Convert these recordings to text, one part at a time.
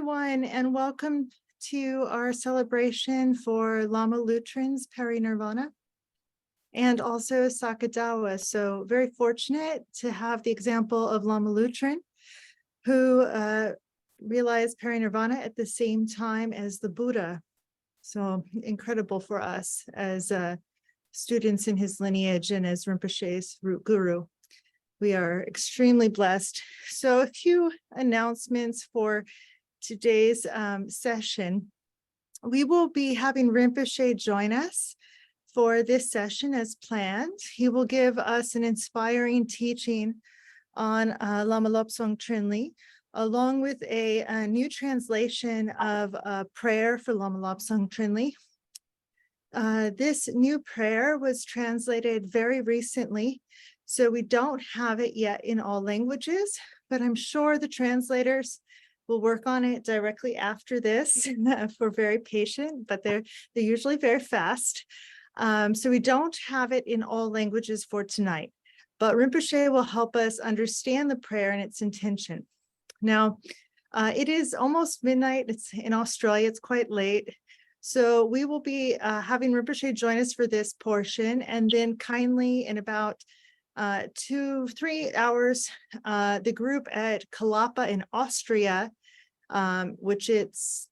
everyone, and welcome to our celebration for Lama Lutrin's Parinirvana and also Saka Dawa. So very fortunate to have the example of Lama Lutrin, who realized Parinirvana at the same time as the Buddha. So incredible for us as students in his lineage and as Rinpoche's root guru. We are extremely blessed. So a few announcements for today's session. We will be having Rinpoche join us for this session as planned. He will give us an inspiring teaching on Lama Lopsong Trinli, along with a new translation of a prayer for Lama Lopsong Trinli. This new prayer was translated very recently, so we don't have it yet in all languages, but I'm sure the translators will work on it directly after this. We're very patient, but they're usually very fast. So we don't have it in all languages for tonight, but Rinpoche will help us understand the prayer and its intention. Now, it is almost midnight. It's in Australia. It's quite late. So we will be having Rinpoche join us for this portion, and then kindly in about 2-3 hours, the group at Kalapa in Austria, which it's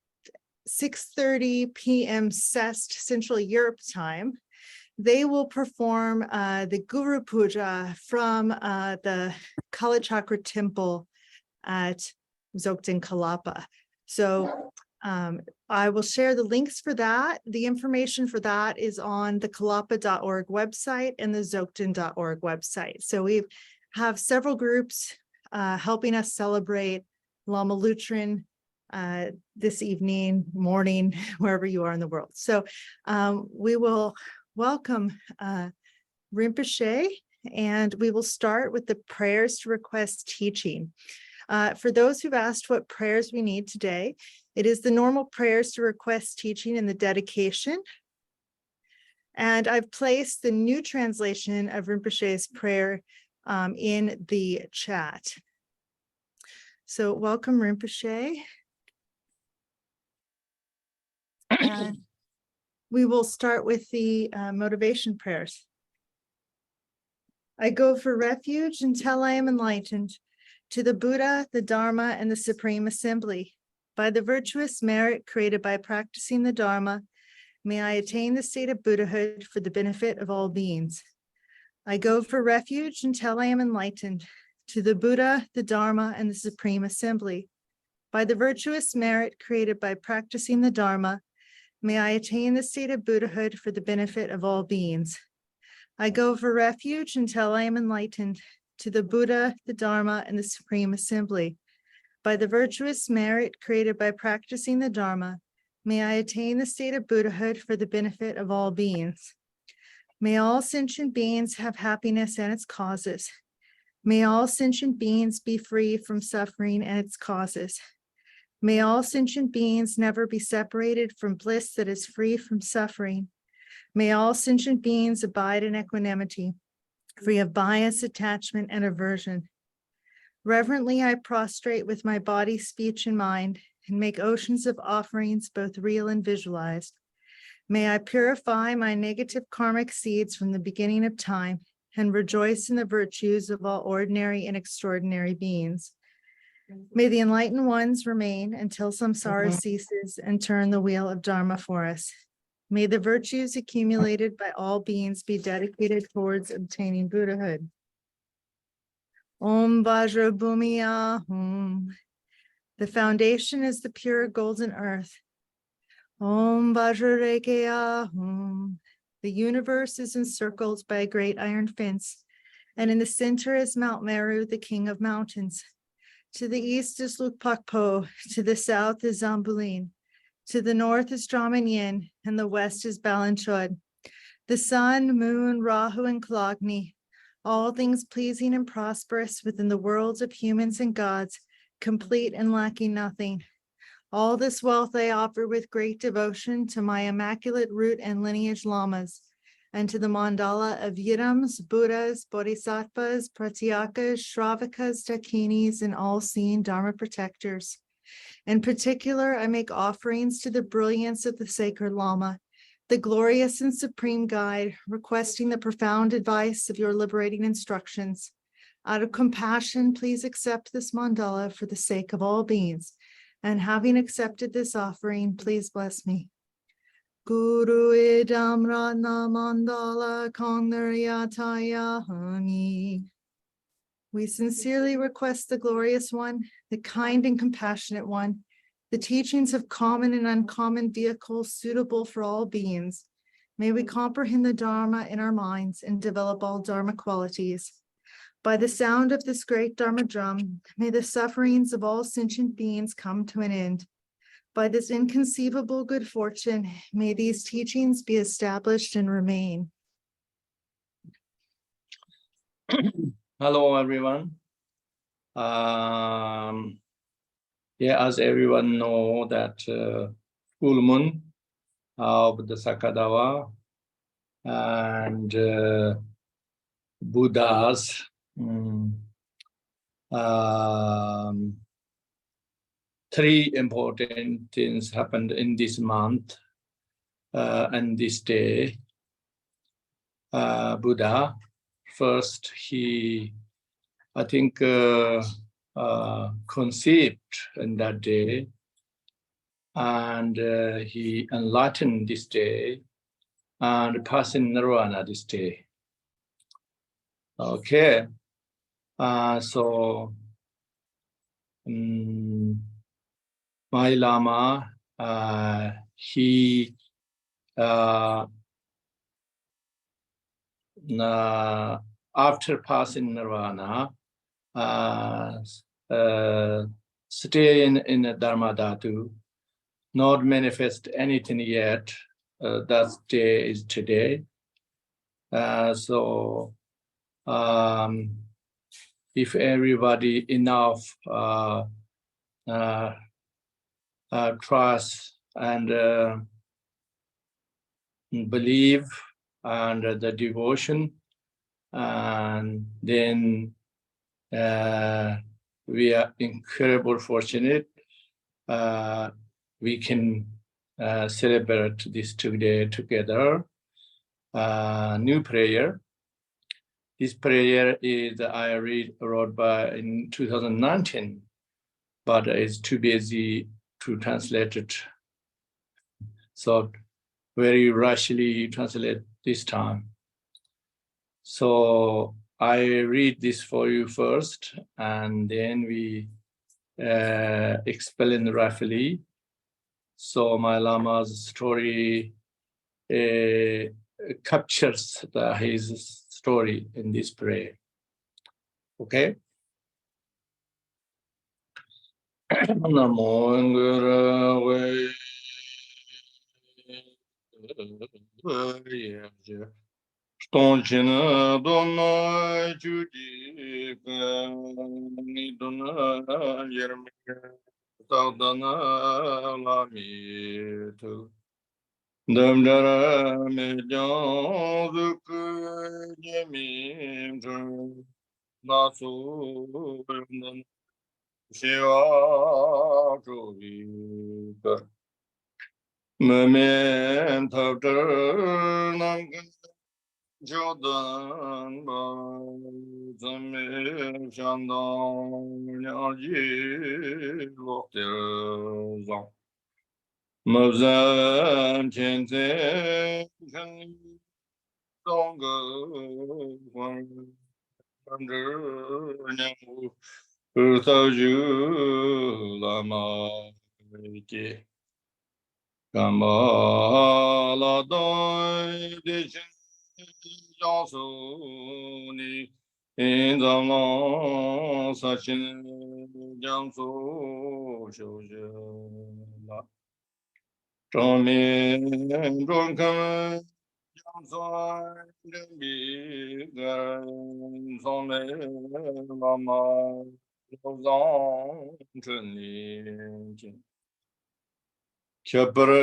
6:30 p.m. Central Europe time, they will perform the Guru Puja from the Kala Chakra Temple at Dzogchen Kalapa. So I will share the links for that. The information for that is on the kalapa.org website and the dzogchen.org website. So we have several groups helping us celebrate Lama Lutrin this evening, morning, wherever you are in the world. So we will welcome Rinpoche, and we will start with the prayers to request teaching. For those who've asked what prayers we need today, it is the normal prayers to request teaching in the dedication. And I've placed the new translation of Rinpoche's prayer in the chat. So welcome, Rinpoche. And we will start with the motivation prayers. I go for refuge until I am enlightened to the Buddha, the Dharma, and the Supreme Assembly. By the virtuous merit created by practicing the Dharma, may I attain the state of Buddhahood for the benefit of all beings. I go for refuge until I am enlightened to the Buddha, the Dharma, and the Supreme Assembly. By the virtuous merit created by practicing the Dharma, may I attain the state of Buddhahood for the benefit of all beings. I go for refuge until I am enlightened to the Buddha, the Dharma, and the Supreme Assembly. By the virtuous merit created by practicing the Dharma, may I attain the state of Buddhahood for the benefit of all beings. May all sentient beings have happiness and its causes. May all sentient beings be free from suffering and its causes. May all sentient beings never be separated from bliss that is free from suffering. May all sentient beings abide in equanimity, free of bias, attachment, and aversion. Reverently, I prostrate with my body, speech, and mind, and make oceans of offerings, both real and visualized. May I purify my negative karmic seeds from the beginning of time and rejoice in the virtues of all ordinary and extraordinary beings. May the enlightened ones remain until samsara ceases and turn the wheel of Dharma for us. May the virtues accumulated by all beings be dedicated towards obtaining Buddhahood. Om Vajra Bhumi Ahum. The foundation is the pure golden earth. Om Vajra Reke Ahum. The universe is encircled by a great iron fence, and in the center is Mount Meru, the king of mountains. To the east is Lukpakpo, to the south is Zambulin, to the north is Dramanyin, and the west is Balanchod. The sun, moon, Rahu, and Kalagni, all things pleasing and prosperous within the worlds of humans and gods, complete and lacking nothing. All this wealth I offer with great devotion to my immaculate root and lineage lamas, and to the mandala of Yidams, Buddhas, Bodhisattvas, Pratyakas, Shravakas, Dakinis, and all-seeing Dharma protectors. In particular, I make offerings to the brilliance of the sacred Lama, the glorious and supreme guide, requesting the profound advice of your liberating instructions. Out of compassion, please accept this mandala for the sake of all beings. And having accepted this offering, please bless me. Guru idam ratna mandala kongnaryataya hani. We sincerely request the glorious one, the kind and compassionate one, the teachings of common and uncommon vehicles suitable for all beings. May we comprehend the Dharma in our minds and develop all Dharma qualities. By the sound of this great Dharma drum, may the sufferings of all sentient beings come to an end. By this inconceivable good fortune, may these teachings be established and remain. Hello, everyone. As everyone know that full moon of the Saka Dawa and Buddha's three important things happened in this month and this day. Buddha, first I think conceived in that day, and he enlightened this day and passed in nirvana this day. Okay, so my Lama, he after passing nirvana, stay in a Dharma Dhatu, not manifest anything yet. That day is today. So if everybody enough trust and believe and the devotion, and then we are incredibly fortunate. We can celebrate this today together. New prayer. This prayer is I wrote by in 2019, but it's too busy to translate it. So very rushly translate this time. So I read this for you first, and then we explain roughly. So my Lama's story captures his story in this prayer. Okay? Namo Gurave Stonchina Dona Juji Nidona Yermika Tadana Lamitu Damdara Mejan Zuku Jemim Nasu Shiva Jovika Memen Tavtar Namgan Jodan Zame Shandan Yaji Lokter Zang Mozam Chenze Shan Donga Under Nyamu Urtaju Lama Kamala Doi Dishin Jansuni in the long Sachin Jansu Shojala Tomi Drunken Jansu Bigan Some Lama Lozang Chunli Chapra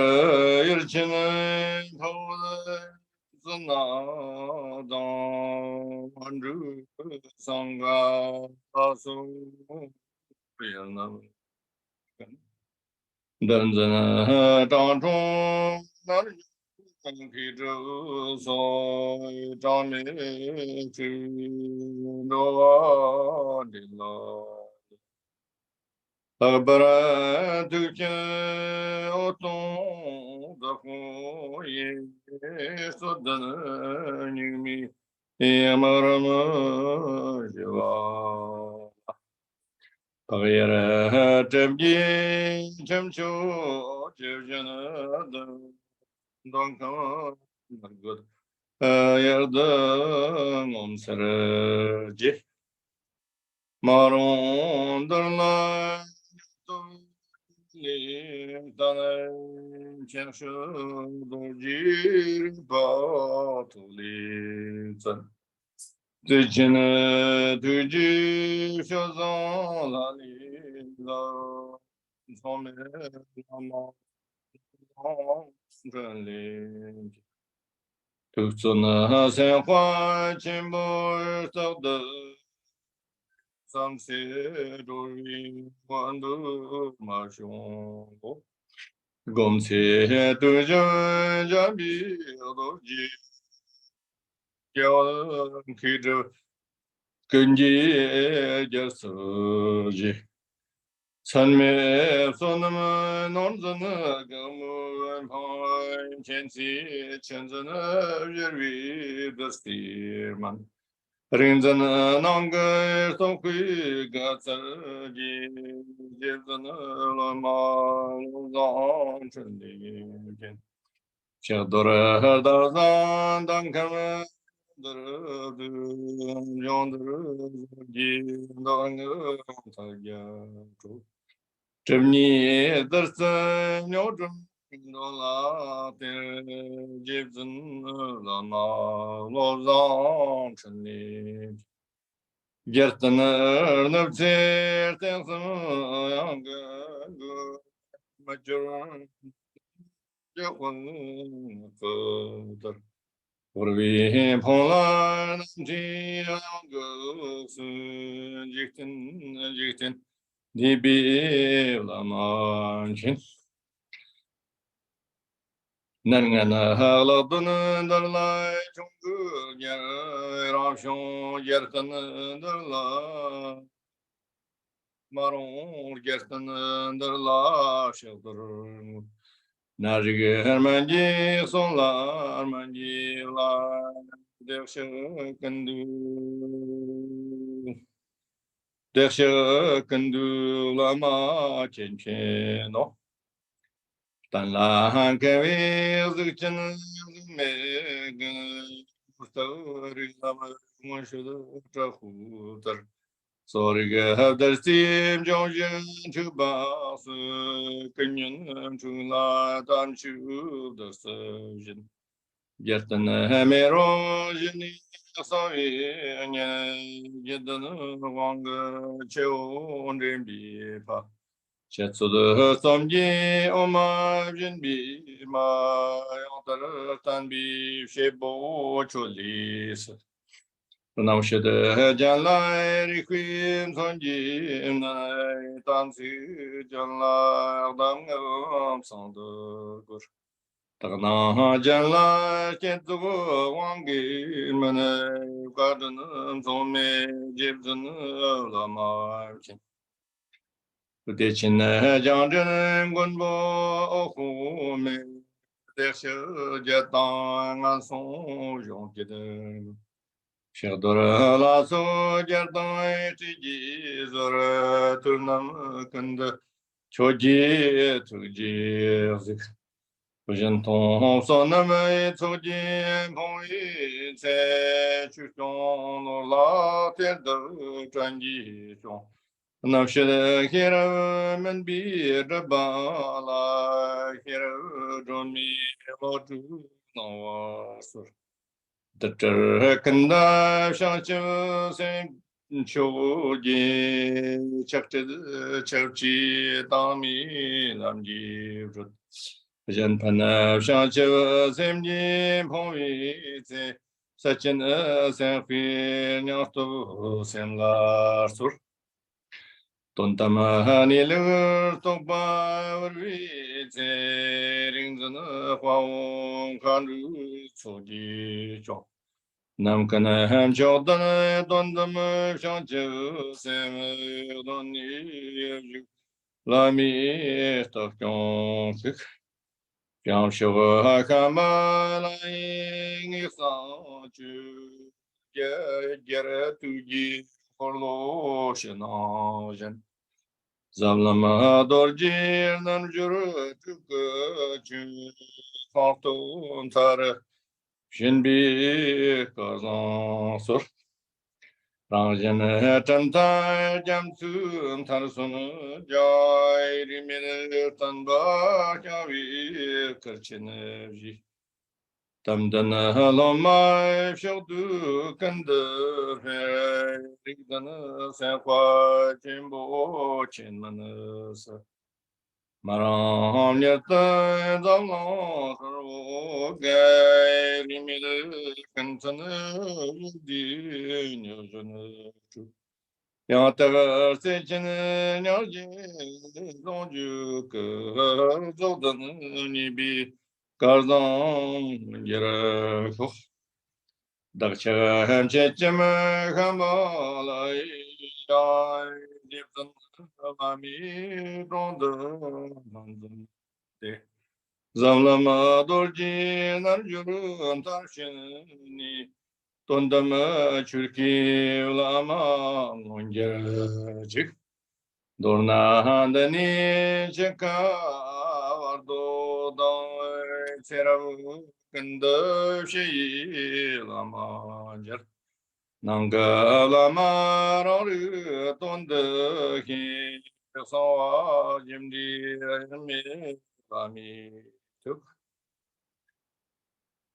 Yirchin Hole Zanadam Andru Sangha Asu Priyanam đơn giản trong trung nó khi trở soi trong mê chữ đó đi lo Abra tu che o ton da fu ye so da ni mi e amarama jiva Pagayara temji temcho jevjana da donka margot ayarda ngomsara je maron darla ni dana chenshu dojir batuli zan Tujine tuji shazan lani la Some lama zhenli Tuksuna sen hua qinbo sakde Samsi duri wandu ma xiongbo Gomsi tujin jambi doji Jiao kizhu 근지 저서지 선매 손은 논전의 경무원 판 천시 천전의 열위 더스티만 린전의 남그 속의 가서지 제전의 라마 장천리 샤도라 다산 당kamı Tremni darsa nyodrum dola te jibzun lama lozan chani Gertan nabzir tensim yanga majur yakun qadar Urvi polar namji yanga jiktin Dibi lamanchin Nangana haladını darlay Chungu yer Rafşon yertanı darla Marun gertanı darla Şıldır Narjı hermenci sonlar Mencilar Devşi kendu Devşi kendu lama çençeno Tan la kevi zıçın megın Mustari lama muşudu trahutar Sorge hevdersim jonjen çubası Kınyen çula tan çubda sözün Yerten hemero jini saviye Yedanı vangı çeon rimbi pa Chetsudu samji oma jinbi ma Yantar tan bi shebo cholis Namshede janlai rikwim sanjim nai Tansi janlai ardangam sandur Tagna janlai chetsugu wangi manai Gardanam somme jibzan lama Dechin janjin gunbo okume Dekshe jetan anson jonkidin Shadora la so jetan tiji zora turnam kanda Choji tuji zik Janton sonam tuji poi se Chuton la terda chanji chon Navşede kere men bir bala kere dönmi otu navasur. Dıtır kında şançı sen çoğu çaktı çavçı dami lamci rut. Jen pana şançı semci poğite saçın sen fir nyaftu semlar sur. Tontama Nilu Toba Ring the Huang Kandu Soji Chok. Namkana Ham Jordan Dondam Shanju Sam Doni Lami Stockton Piang Shua Kamala Sanju Gera Tuji Horlo Shanajan Zamlama Dorjir Nanjur Tuka Farton Tara Shinbi Kazan Sur Ranjan Tantai Jamsun Tarsun Jai Rimil Tanba Kavi Kirchinevi Tamdana Lama Shodu Kanda Rigdana Sakwa Jimbo Chinmanasa Maram Yata Dama Sarvo Gai Rimil Kantana Di Nyojana Yata Sechin Nyojin Donju Zodan Nibi Kazan Yara Daksha Chechima Kamala Dipsan Ami Ronda Zamlama Dorji Narjuru Tarshini Tondama Churki Lama Munjajik Dorna Handani Cheka Vardo Dai Seravu Kanda Shi Lama Jar Nanga Lama Roru Tonda Ki Sawa Jimdi Mi Lami Tuk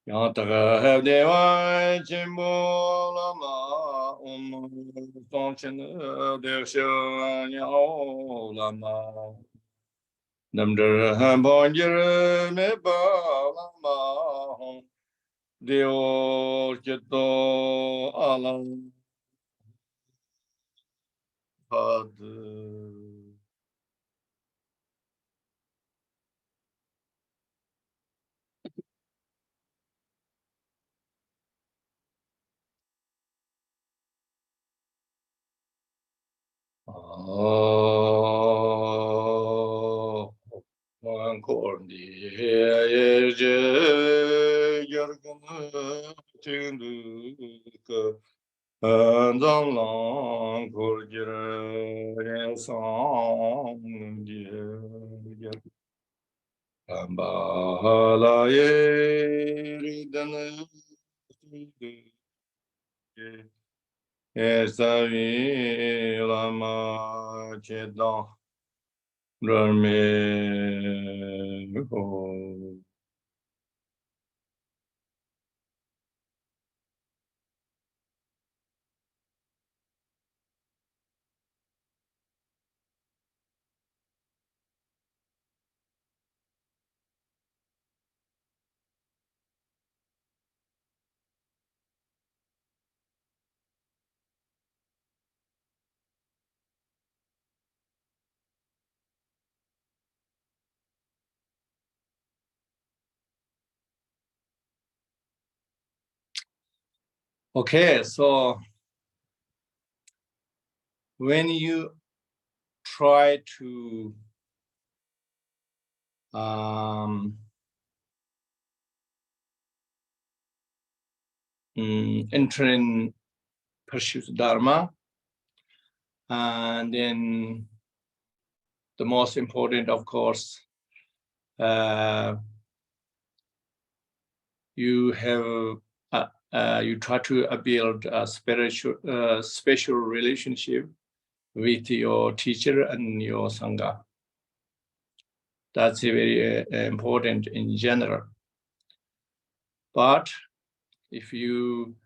Yataga Deva Chimbo Lama Songchen Deksha Nyao Lama Namdra Bonjir Meba Lama Deo Chito Alam Pad Encore the Yargana Tinduka and long Gorgira song dear Ambala Yeridana Esavi Lama Chedan Rame Ho. Okay, so when you try to enter in pursuit Dharma, and then the most important, of course, you try to build a spiritual, special relationship with your teacher and your sangha. That's very important in general. But if you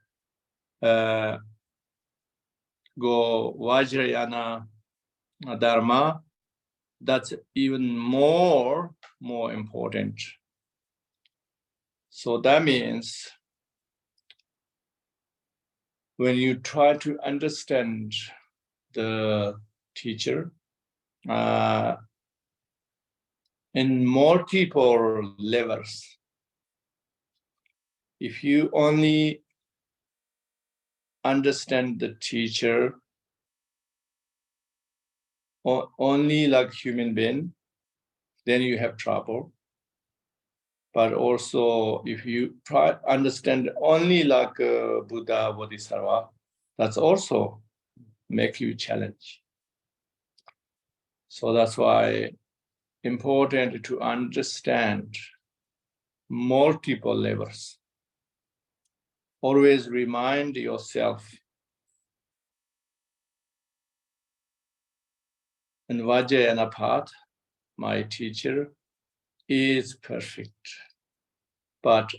go Vajrayana Dharma, that's even more important. So that means when you try to understand the teacher, in multiple levels. If you only understand the teacher or only like human being, then you have trouble. But also, if you try understand only like Buddha, Bodhisattva, that's also make you challenge. So that's why important to understand multiple levels. Always remind yourself. And Vajrayana, my teacher, is perfect. But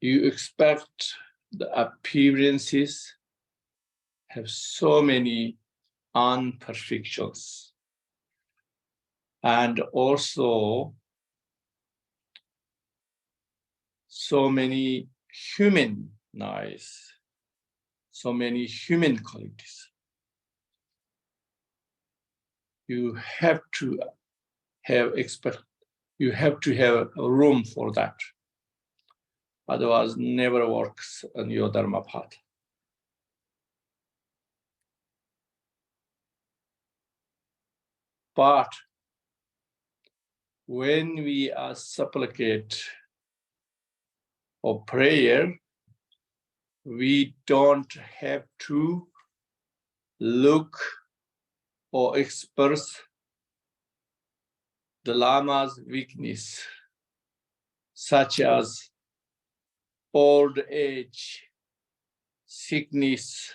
you expect the appearances have so many imperfections. And also so many human nice, so many human qualities. You have to have you have to have a room for that. Otherwise, never works on your Dharma path. But when we are supplicate or prayer, we don't have to look or express the Lama's weakness, such as old age, sickness,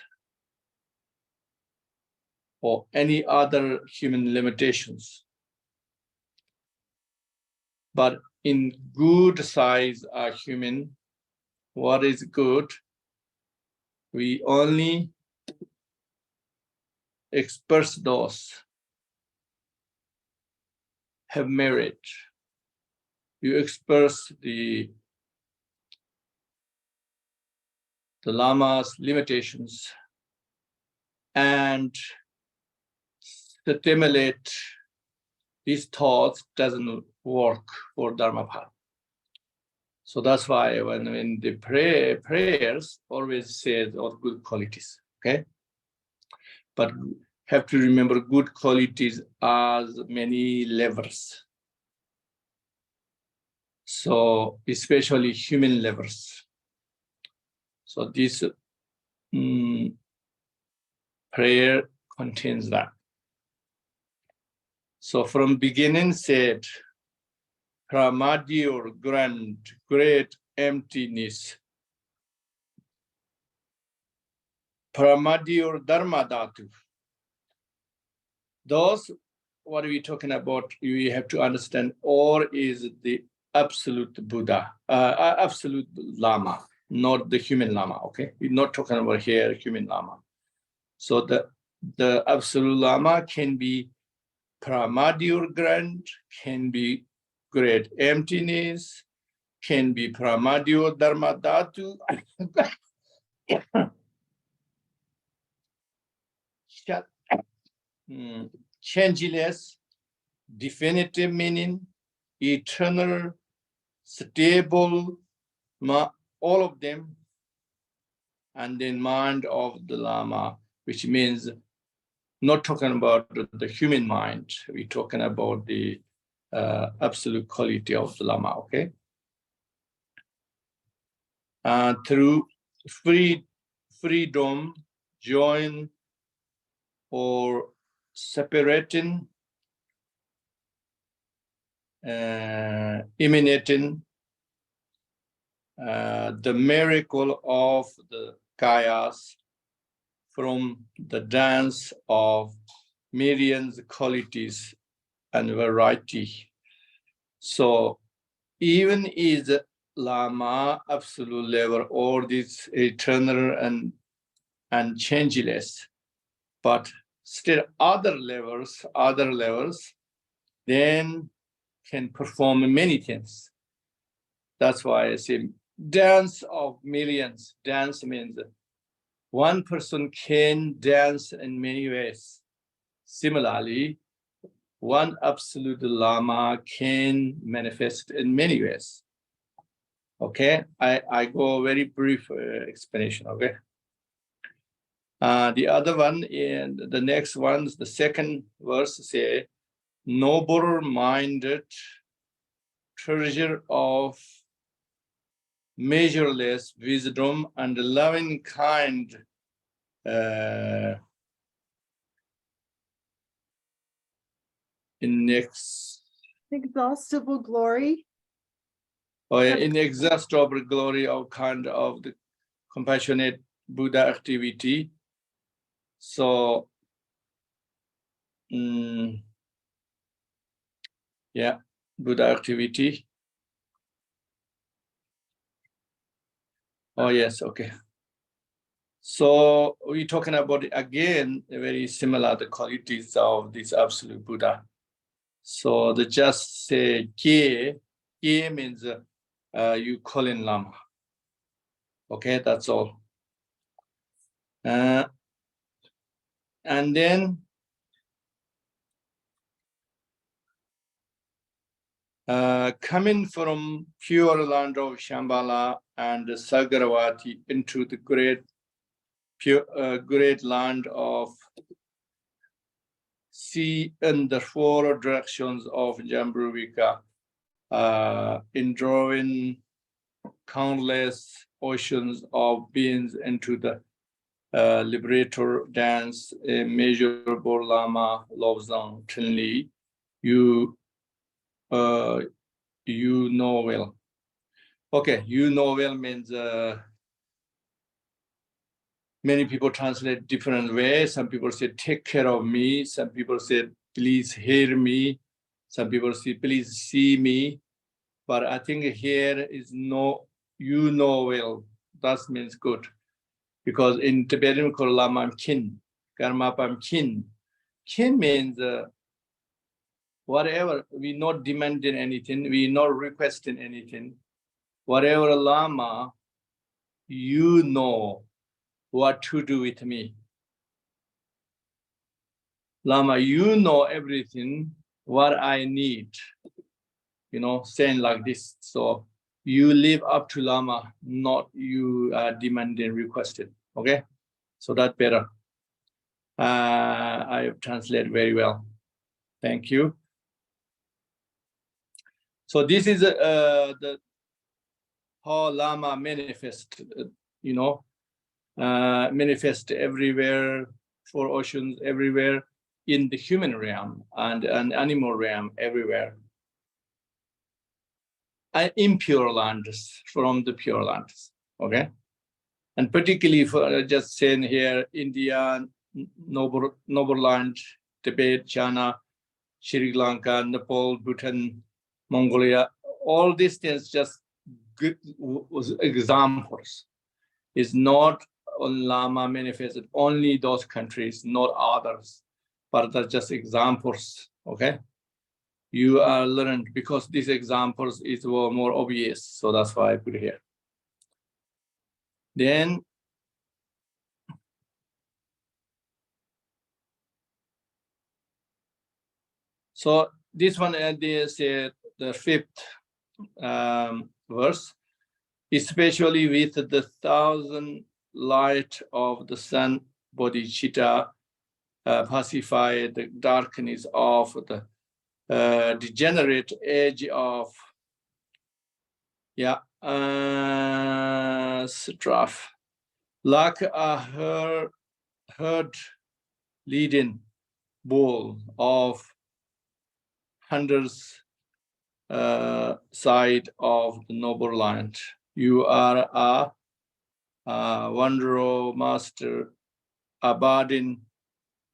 or any other human limitations. But in good size human, what is good, we only express those have merit. You express the Lama's limitations and stimulate these thoughts doesn't work for Dharma path. So that's why when the prayers always says of good qualities, okay? But have to remember good qualities as many levels. So especially human levels. So this prayer contains that. So from beginning said, primordial grand, great emptiness, primordial dharma dhatu. Those, what are we talking about? We have to understand, or is the absolute Buddha, absolute Lama, not the human Lama, okay? We're not talking about here human Lama. So the absolute Lama can be primordial grand, can be great emptiness, can be primordial dharma dhatu, changeless, definitive meaning, eternal, stable, all of them, and then mind of the Lama, which means not talking about the human mind, we're talking about the absolute quality of the Lama, okay? Through freedom, join, or separating, emanating the miracle of the Kayas from the dance of millions qualities and variety. So even is Lama absolute level, all this eternal and changeless, but still other levels, then can perform many things. That's why I say dance of millions. Dance means one person can dance in many ways. Similarly, one absolute Lama can manifest in many ways. Okay, I go very brief explanation. Okay. The other one, and the next one, the second verse say, noble-minded treasure of measureless wisdom and loving kind Inexhaustible glory. or inexhaustible glory of kind of the compassionate Buddha activity. So, yeah, Buddha activity. Oh, yes, okay. So we're talking about, again, very similar the qualities of this absolute Buddha. So the just say Kie means you call in Lama. Okay, that's all. And then coming from pure land of Shambhala and Sagaravati into the great land of sea and the four directions of Jambuvika, in drawing countless oceans of beings into the liberator dance, immeasurable Lama Lobsang Tenli, you know well. Okay, you know well means many people translate different ways. Some people say, take care of me. Some people say, please hear me. Some people say, please see me. But I think here is no, you know well. That means good. Because in Tibetan, called Lama Kin, Karmapam Kin. Kin means whatever, we not demanding anything, we not requesting anything. Whatever Lama, you know what to do with me. Lama, you know everything, what I need, saying like this. So you live up to Lama, not you demanding, requested. Okay, so that better. I translate very well. Thank you. So this is the how Lama manifest, manifest everywhere, for oceans everywhere, in the human realm and animal realm everywhere. Impure lands from the pure lands, okay? And particularly for just saying here, India, Noble land, Tibet, China, Sri Lanka, Nepal, Bhutan, Mongolia, all these things just good examples. Is not on Lama manifested only those countries, not others, but they're just examples. Okay, you are learned because these examples is more obvious, so that's why I put it here. Then so this one they say the fifth verse, especially with the 1,000 light of the sun, bodhicitta, pacify the darkness of the degenerate age of strife, like a herd leading bull of hundreds side of the noble land. You are a wanderer master, abiding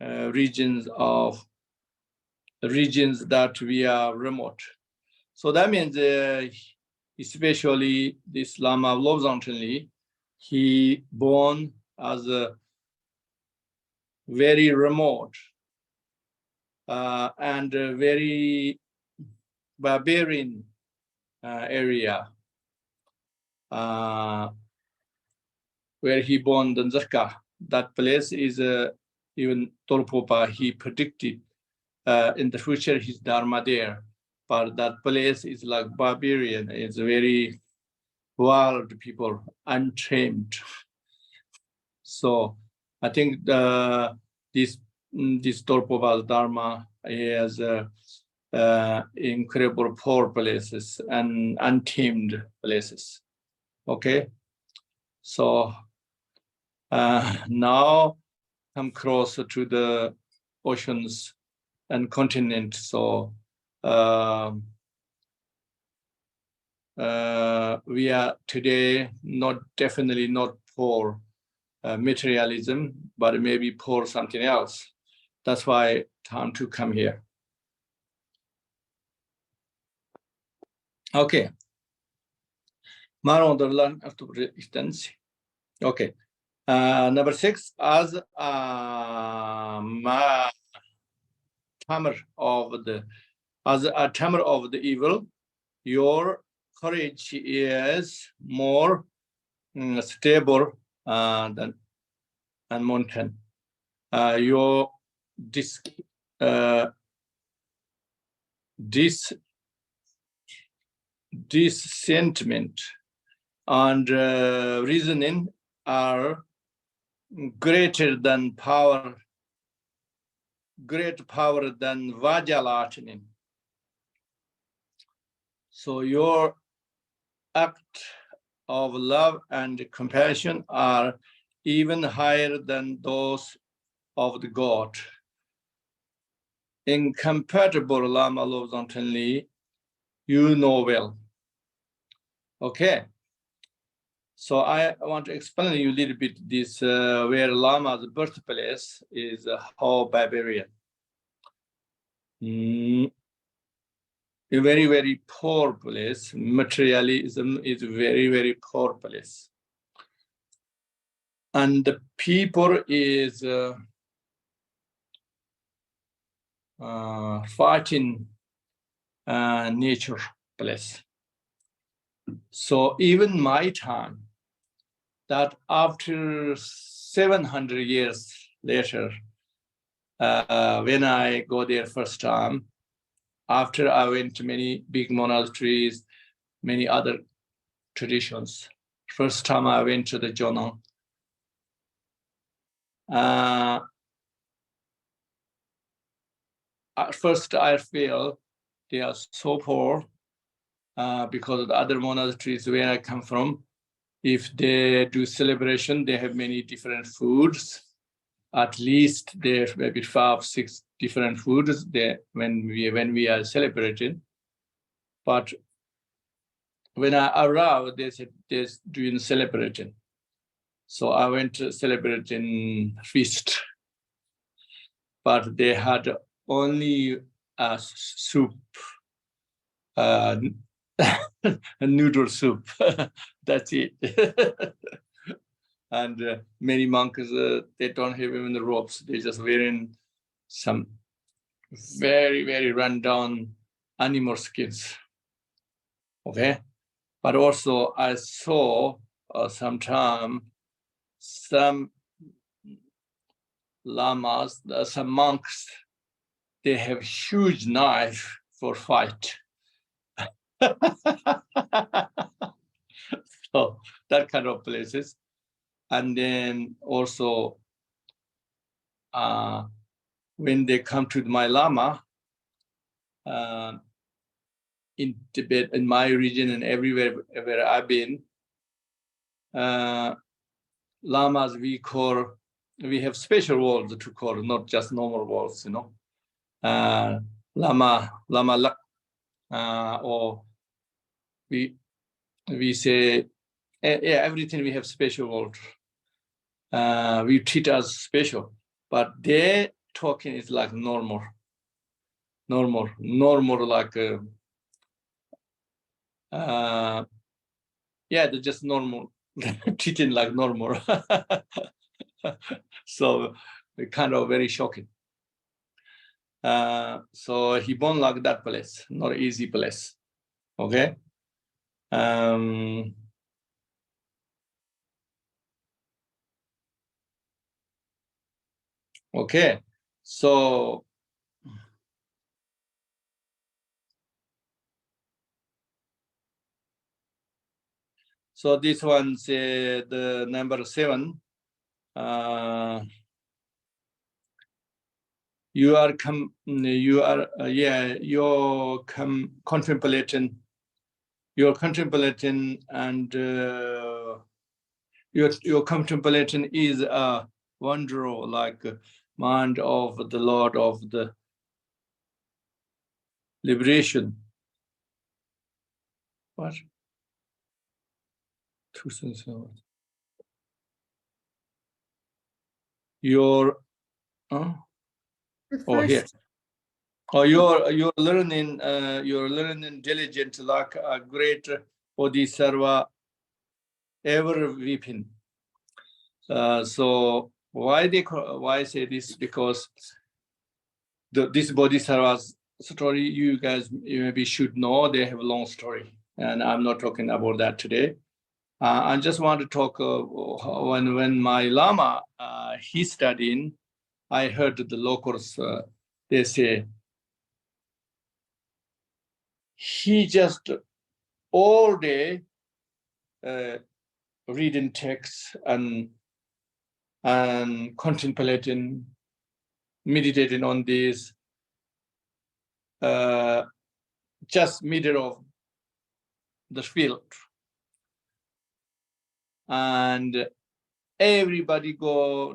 regions that we are remote. So that means especially this Lama of Lobsang Tenli, he born as a very remote and a very barbarian area where he born the Saka. That place is even Tolpopa, he predicted in the future his dharma there. But that place is like barbarian. It's very wild people, untrained. So I think this Dorpoval Dharma has incredible poor places and untamed places. Okay, so now come closer to the oceans and continent. So we are today definitely not poor materialism, but maybe poor something else. That's why time to come here. Okay. Okay. Number 6, as a tamer of the evil, your courage is more stable than a mountain. Your sentiment and reasoning are greater than power, greater power than Vajalatinin. So your act of love and compassion are even higher than those of the God. Incompatible Lama loves wantonly, you know well. Okay. So I want to explain you a little bit this where Lama's birthplace is how barbarian. A very, very poor place. Materialism is very, very poor place. And the people is fighting nature place. So even my time, that after 700 years later, when I go there first time, after I went to many big monasteries, many other traditions. First time I went to the Jonang. At first I feel they are so poor because of the other monasteries where I come from. If they do celebration, they have many different foods. At least there may be 5, 6 different foods there when we are celebrating. But when I arrived, they said they're doing celebrating. So I went to celebrating feast, but they had only a soup, a noodle soup. That's it. And many monks, they don't have even the robes. They're just wearing some very, very rundown animal skins. Okay. But also I saw some lamas, some monks, they have huge knife for fight. So that kind of places. And then also when they come to my Lama, in Tibet, in my region and everywhere where I've been, Lamas we have special words to call, not just normal words, you know. Lama Lak, or we say, yeah, everything we have special word. We treat as special, but their talking is like normal like yeah, they're just normal, treating like normal. So kind of very shocking. So he born like that place, not easy place. Okay. Okay, so So this one's the number 7. You're contemplating, and your contemplating is a wonder, like mind of the Lord of the liberation. What? Your The here. first, Oh, you're learning diligent like a great Bodhisattva ever weeping. So why say this? Because this Bodhisattva's story, you guys maybe should know. They have a long story, and I'm not talking about that today. I just want to talk when my Lama he's studying. I heard the locals they say he just all day reading texts and contemplating, meditating on this, just middle of the field, and everybody go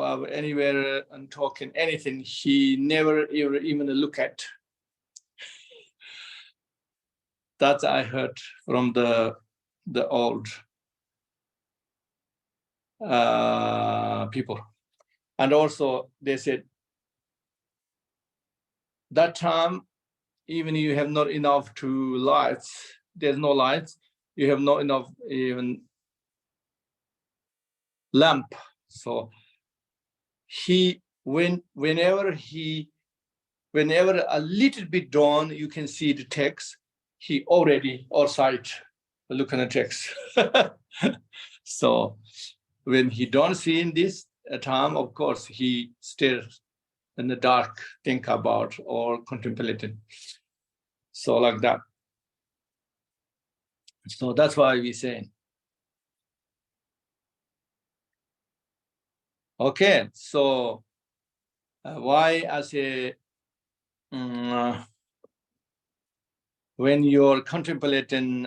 up anywhere and talking anything. He never even look at. That I heard from the old people. And also they said that time, even you have not enough to lights, there's no lights, you have not enough even lamp. So whenever a little bit dawn, you can see the text, he already outside looking at text. So when he don't see in this time, of course, he stares in the dark, think about or contemplating. So like that. So that's why we say. Okay, so why I say when you're contemplating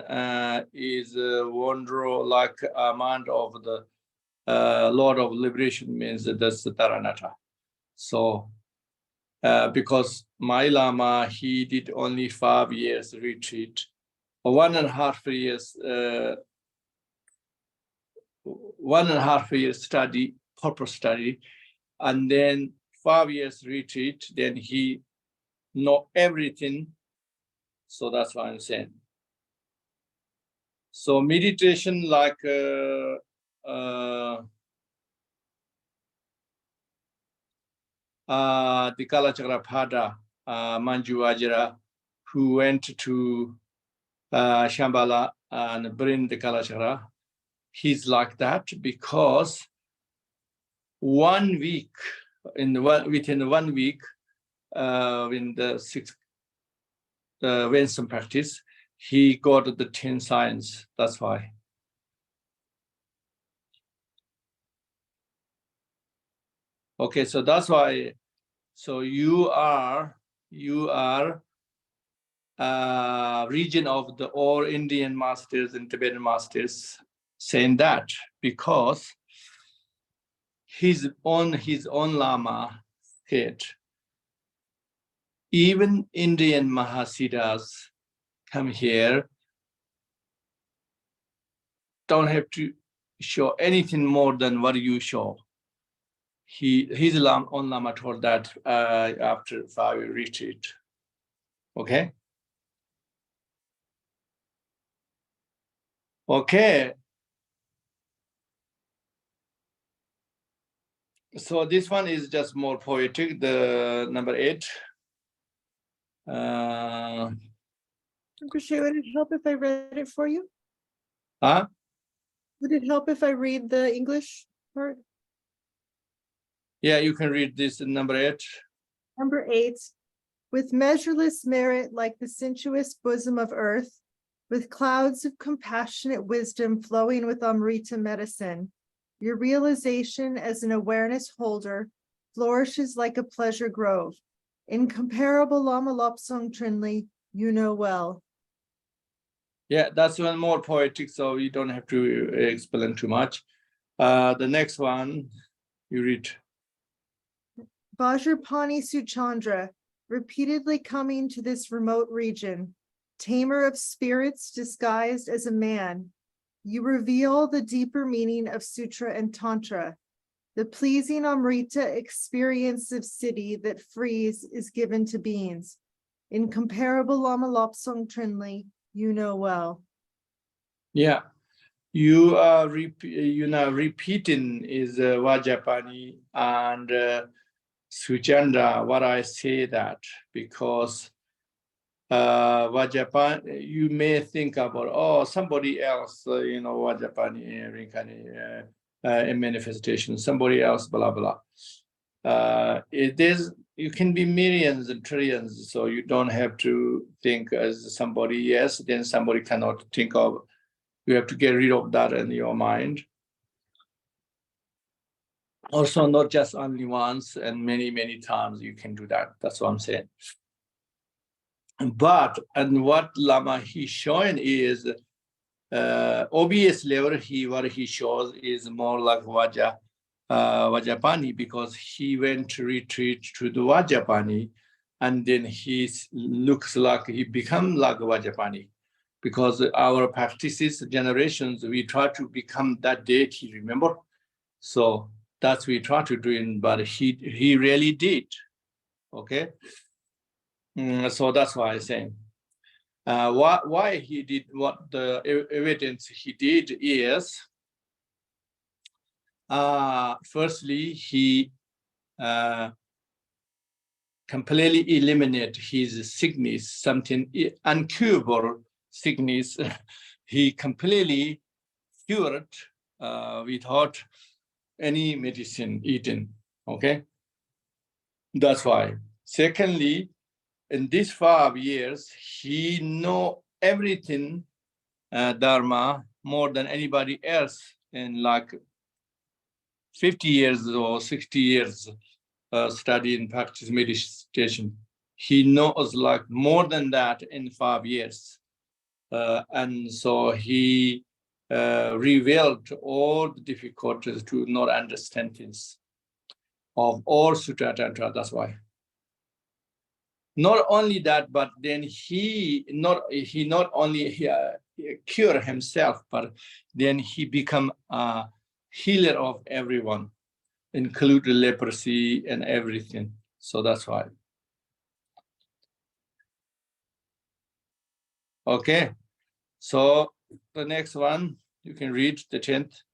is wonder like a mind of the Lord of Liberation, means that's the Taranata. So because my Lama, he did only 5 years retreat, 1.5 years, 1.5 years study, purpose study, and then 5 years retreat, then he know everything. So that's what I'm saying. So meditation like the Kalachakrapada Manju Ajira, who went to Shambhala and bring the Kalachakra, he's like that because 1 week, within 1 week, in the 6th Wisdom practice, he got the 10 signs. That's why. Okay, so that's why. So you are region of the all Indian masters and Tibetan masters saying that because his own Lama said, even Indian Mahasiddhas come here, don't have to show anything more than what you show. His own Lama told that after 5 retreat. Okay. Okay. So this one is just more poetic, the number 8. Rinpoche, would it help if I read it for you? Huh? Would it help if I read the English part? Yeah, you can read this number 8. Number 8, with measureless merit like the sensuous bosom of earth, with clouds of compassionate wisdom flowing with Amrita medicine. Your realization as an awareness holder flourishes like a pleasure grove. Incomparable Lama Lopsong Trinley, you know well. Yeah, that's one more poetic, so you don't have to explain too much. The next one, you read. Vajrapani Suchandra, repeatedly coming to this remote region, tamer of spirits disguised as a man, you reveal the deeper meaning of Sutra and Tantra. The pleasing Amrita experience of city that frees is given to beings. Incomparable Lama Lopsong Trinley, you know well. Yeah, you are repeating is Vajrapani and Suchandra. What I say that because Vajrapani, you may think about somebody else, Vajrapani reincarnation, a manifestation, somebody else, blah blah. You can be millions and trillions, so you don't have to think as somebody. Yes, then somebody cannot think of. You have to get rid of that in your mind. Also, not just only once and many times you can do that. That's what I'm saying. But and what Lama he's showing is obviously what he shows is more like Vajrapani, because he went to retreat to the Vajrapani, and then he looks like he become like Vajrapani, because our practices generations we try to become that deity. Remember, so that's we try to do, but he really did. Okay, so that's why I'm saying. Why he did what the evidence he did is, firstly, he completely eliminated his sickness, something uncurable sickness. He completely cured without any medicine eaten. Okay, that's why. Secondly, in these 5 years, he know everything Dharma more than anybody else in like 50 years or 60 years study and practice meditation. He knows like more than that in 5 years. And so he revealed all the difficulties to not understand things of all Sutra Tantra. That's why. Not only that, but then he not only cure himself, but then he become a healer of everyone, include leprosy and everything. So that's why. Okay, so the next one you can read the 10th.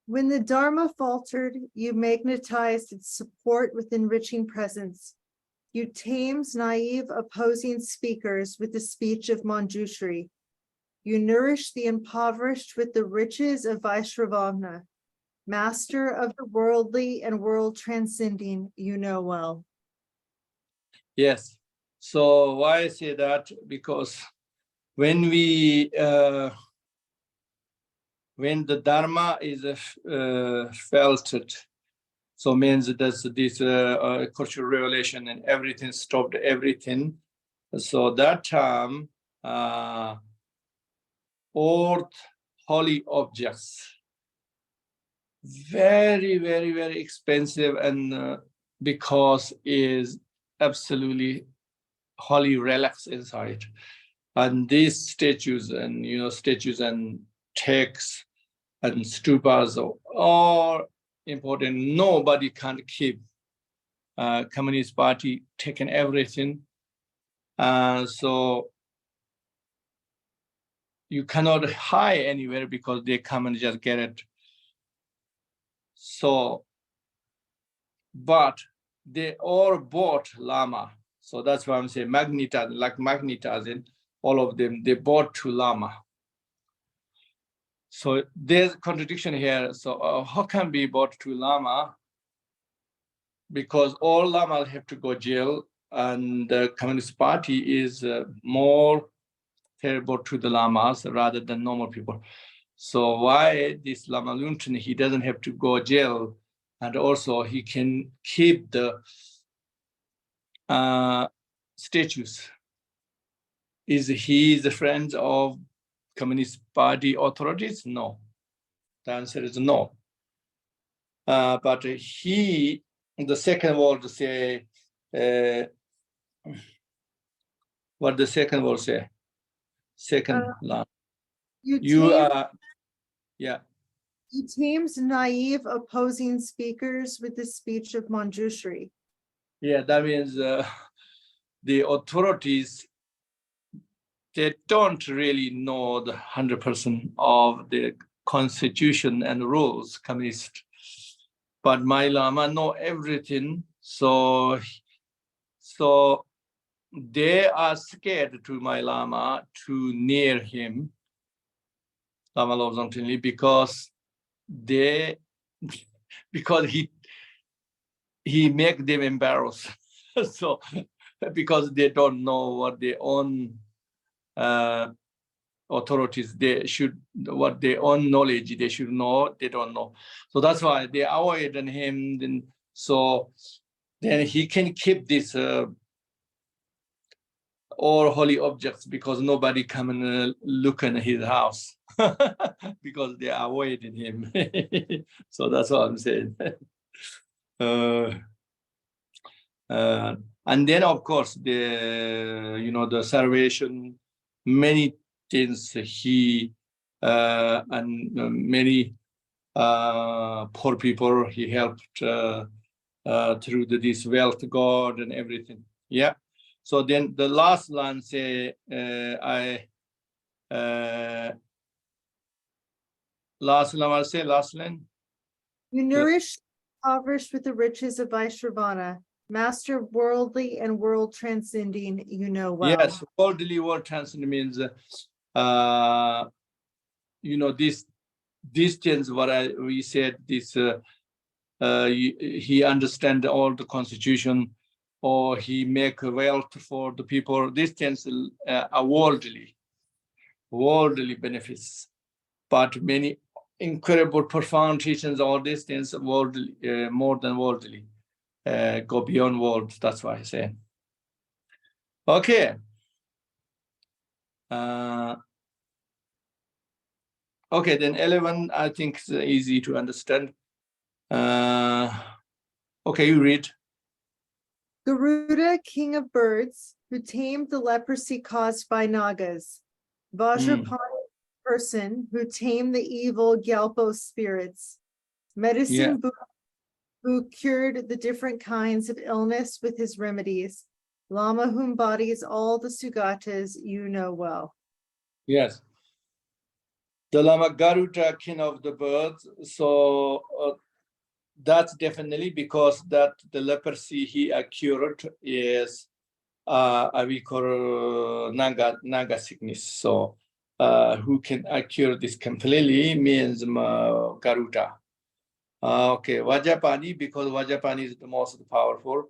When the Dharma faltered, you magnetized its support with enriching presence. You tamed naive opposing speakers with the speech of Manjushri. You nourished the impoverished with the riches of Vaishravana. Master of the worldly and world transcending, you know well. Yes. So why I say that? Because when we when the Dharma is felt, so means that this cultural revelation and everything stopped everything. So that time, all holy objects, very expensive, and because is absolutely holy relics inside, and these statues and statues and texts and stupas are all important. Nobody can keep. Communist Party taken everything, so you cannot hide anywhere because they come and just get it. So, but they all bought Lama. So that's why I'm saying magnetizing, like magnetizing, all of them, they bought to Lama. So there's contradiction here. So how can be bought to Lama? Because all Lamas have to go jail, and the Communist Party is more terrible to the lamas rather than normal people. So why this Lama Lutrin, he doesn't have to go jail, and also he can keep the statues. Is he the friend of Communist Party authorities? No. The answer is no. But he, the second word say, what the second word say? Second line. You are, yeah. He tames naive opposing speakers with the speech of Manjushri. Yeah, that means the authorities, they don't really know the 100% of the constitution and rules, communist. But my Lama know everything, so they are scared to my Lama to near him, Lama Lobsang, because he make them embarrassed. So because they don't know what their own authorities, they should, what their own knowledge they should know, they don't know. So that's why they avoid him. Then so then he can keep this all holy objects because nobody come and look in his house because they avoided him. So that's what I'm saying. And then of course the salvation, many things he and many poor people he helped through this wealth God and everything. Yeah. So then the last line say last line. You nourish the impoverished with the riches of Vaishravana, master worldly and world transcending, you know well. Yes, worldly, world transcending means these things what we said, this he understand all the constitution, or he make wealth for the people. These things are worldly benefits, but many incredible profound teachings, all these things worldly, more than worldly, go beyond world. That's why I say. Okay. Okay, then 11, I think is easy to understand. Okay, you read. Garuda, king of birds, who tamed the leprosy caused by Nagas. Vajrapani, person who tamed the evil Gyalpo spirits. Medicine Buddha, who cured the different kinds of illness with his remedies. Lama, who embodies all the Sugatas you know well. Yes. The Lama Garuda, king of the birds. So that's definitely because that the leprosy he cured is we call Naga sickness. So who can cure this completely means Garuda. Okay, Vajapani, because Vajapani is the most powerful.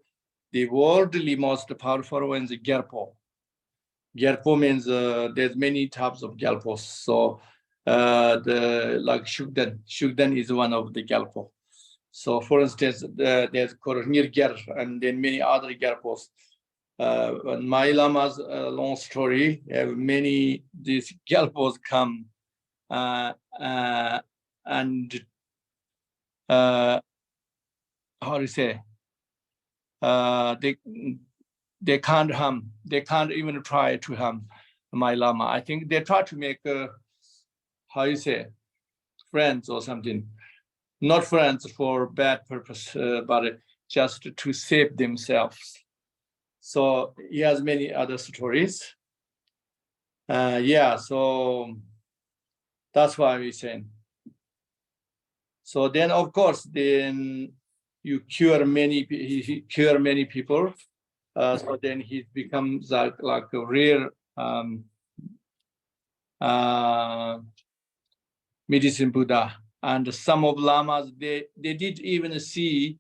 The worldly most powerful one is Gyalpo. Gyalpo means there's many types of Gyalpos. So like Shugdan is one of the Gyalpo. So for instance, there's Nir Gyar and then many other Gyalpos. My Lama's long story, many these Gyalpos come and how do you say? They can't harm. They can't even try to harm my Lama. I think they try to make how you say, friends or something. Not friends for bad purpose, but just to save themselves. So he has many other stories. Yeah, so that's why we're saying. So then, of course, then you cure many. He cure many people. So then he becomes like a rare medicine Buddha. And some of lamas, they did even see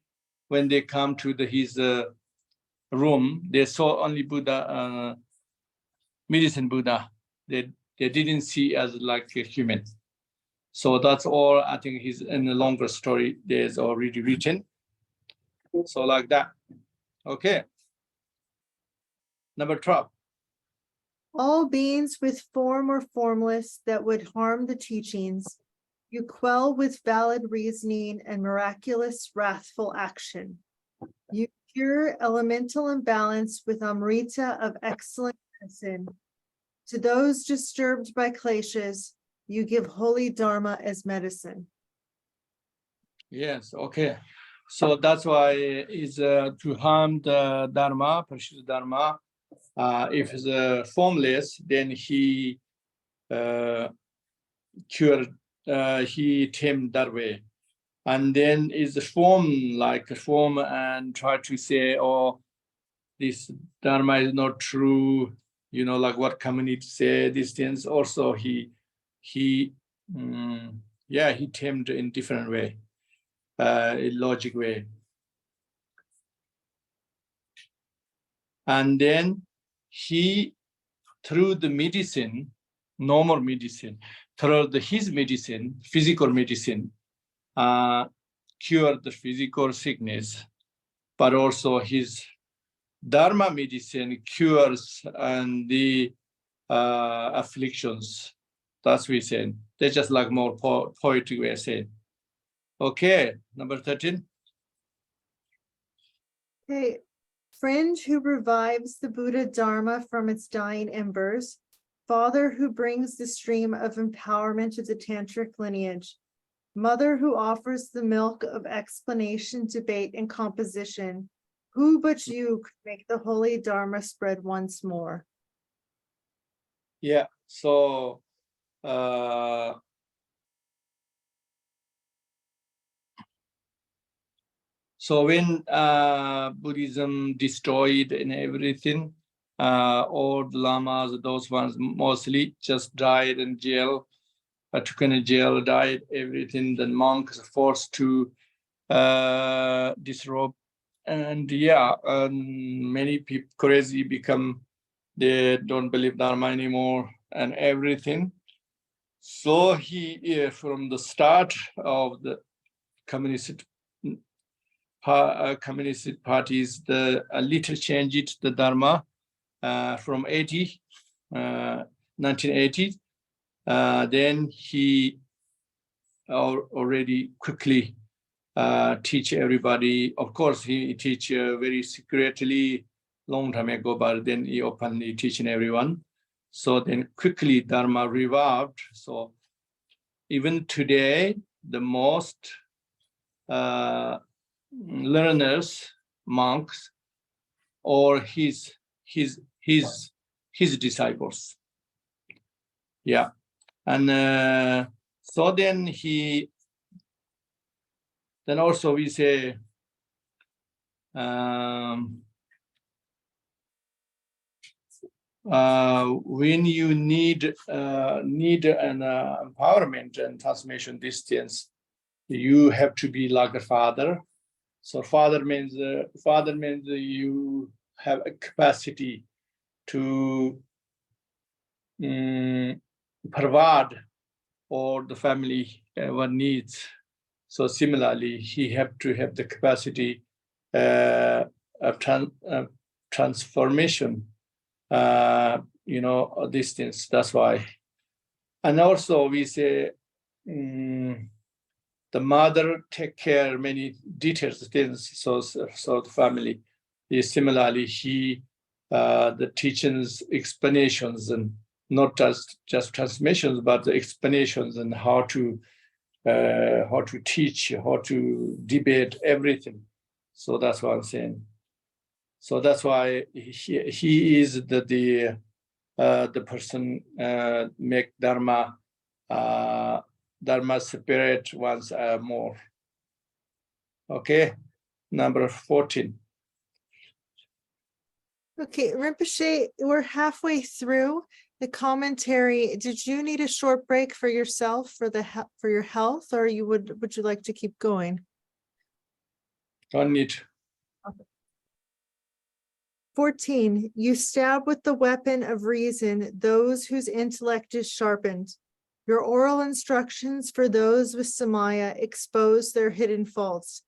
when they come to his room, they saw only Buddha, medicine Buddha, They didn't see as like a human. So that's all. I think he's in a longer story. There's already written. So like that. Okay. Number 12. All beings with form or formless that would harm the teachings, you quell with valid reasoning and miraculous wrathful action. You cure elemental imbalance with Amrita of excellent medicine. To those disturbed by kleshas, you give holy Dharma as medicine. Yes, okay. So that's why is to harm the Dharma, precious Dharma. If it's formless, then he cured, he tamed that way. And then is the form like a form and try to say, oh, this Dharma is not true, you know, like what community say, these things. Also, he tamed in different way, in logic way. And then he, through the medicine, normal medicine, through his medicine, physical medicine, cured the physical sickness, but also his Dharma medicine cures and the afflictions. That's what we say. They're just like more poetic way of saying. Okay, number 13. Okay, Fringe who revives the Buddha Dharma from its dying embers, Father who brings the stream of empowerment to the tantric lineage, Mother who offers the milk of explanation, debate, and composition, who but you could make the holy Dharma spread once more? Yeah, so so when Buddhism destroyed and everything, all the lamas, those ones mostly just died in jail, took in a jail, died, everything. Then monks are forced to disrobe. And yeah, many people crazy become, they don't believe Dharma anymore and everything. So he, from the start of the communist parties, the a little changed the Dharma from 1980. Then he already quickly teach everybody. Of course, he teach very secretly long time ago, but then he openly teaching everyone. So then quickly Dharma revived. So even today, the most learners, monks, or his disciples. Yeah, and so then then also we say when you need an empowerment and transformation distance, you have to be like a father. So father means you have a capacity to provide all the family what needs. So similarly, he have to have the capacity of transformation. Distance. That's why. And also we say the mother take care many details things. So the family is similarly the teachings, explanations, and not just transmissions, but the explanations and how to teach, how to debate everything. So that's what I'm saying. So that's why he is the person make Dharma spirit once more. Okay, number 14. Okay, Rinpoche, we're halfway through the commentary. Did you need a short break for yourself for your health, or would you like to keep going? Don't need. 14, you stab with the weapon of reason those whose intellect is sharpened. Your oral instructions for those with Samaya expose their hidden faults.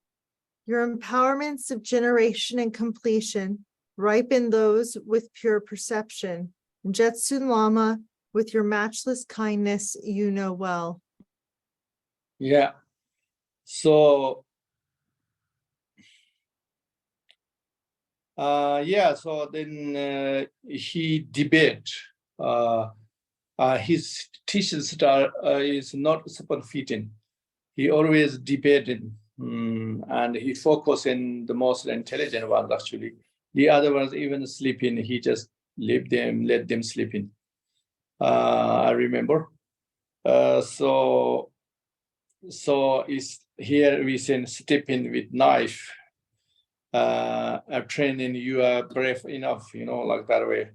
Your empowerments of generation and completion ripen those with pure perception. Jetsun Lama, with your matchless kindness, you know well. Yeah. So, so then he debate. His teaching style is not super fitting. He always debating, and he focus in the most intelligent ones actually. The other ones even sleeping, he just let them sleep in. I remember. So is here we say stepping with knife. Training you are brave enough, like that way.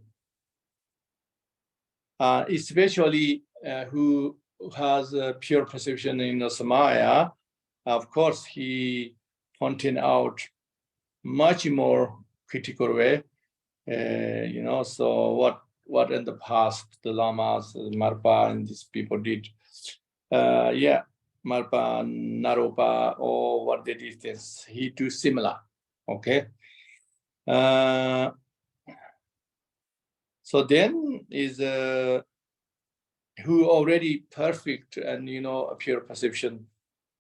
Especially who has a pure perception in Samaya, of course, he pointing out much more critical way. So what in the past the Lamas, Marpa, and these people did. Marpa, Naropa, or what they did, this he do similar. Okay. So then is who already perfect and a pure perception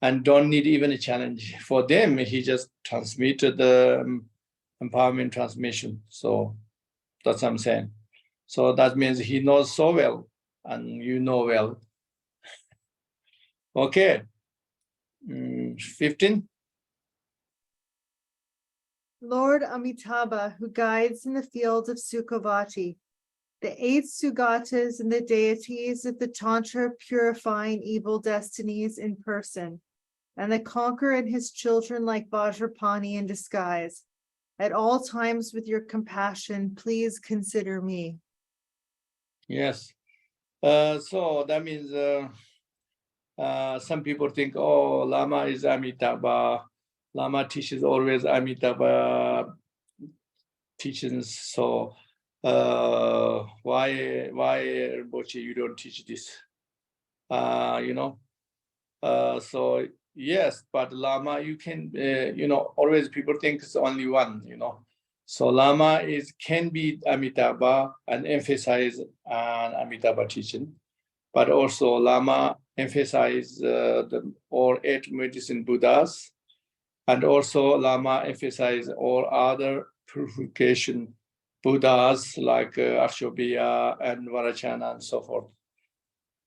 and don't need even a challenge. For them, he just transmitted the empowerment transmission. So that's what I'm saying. So that means he knows so well and you know well. Okay. 15. Lord Amitabha, who guides in the field of Sukhavati, the 8 Sugatas and the deities of the Tantra purifying evil destinies in person, and the conqueror and his children like Vajrapani in disguise. At all times with your compassion, please consider me. Yes. So that means some people think, oh, Lama is Amitabha. Lama teaches always Amitabha teachings. So why Rinpoche, you don't teach this? So yes, but Lama, you can, always people think it's only one, So Lama can be Amitabha and emphasize an Amitabha teaching, but also Lama emphasize all 8 medicine Buddhas, and also Lama emphasize all other purification Buddhas like Akshobhya and Varachana and so forth.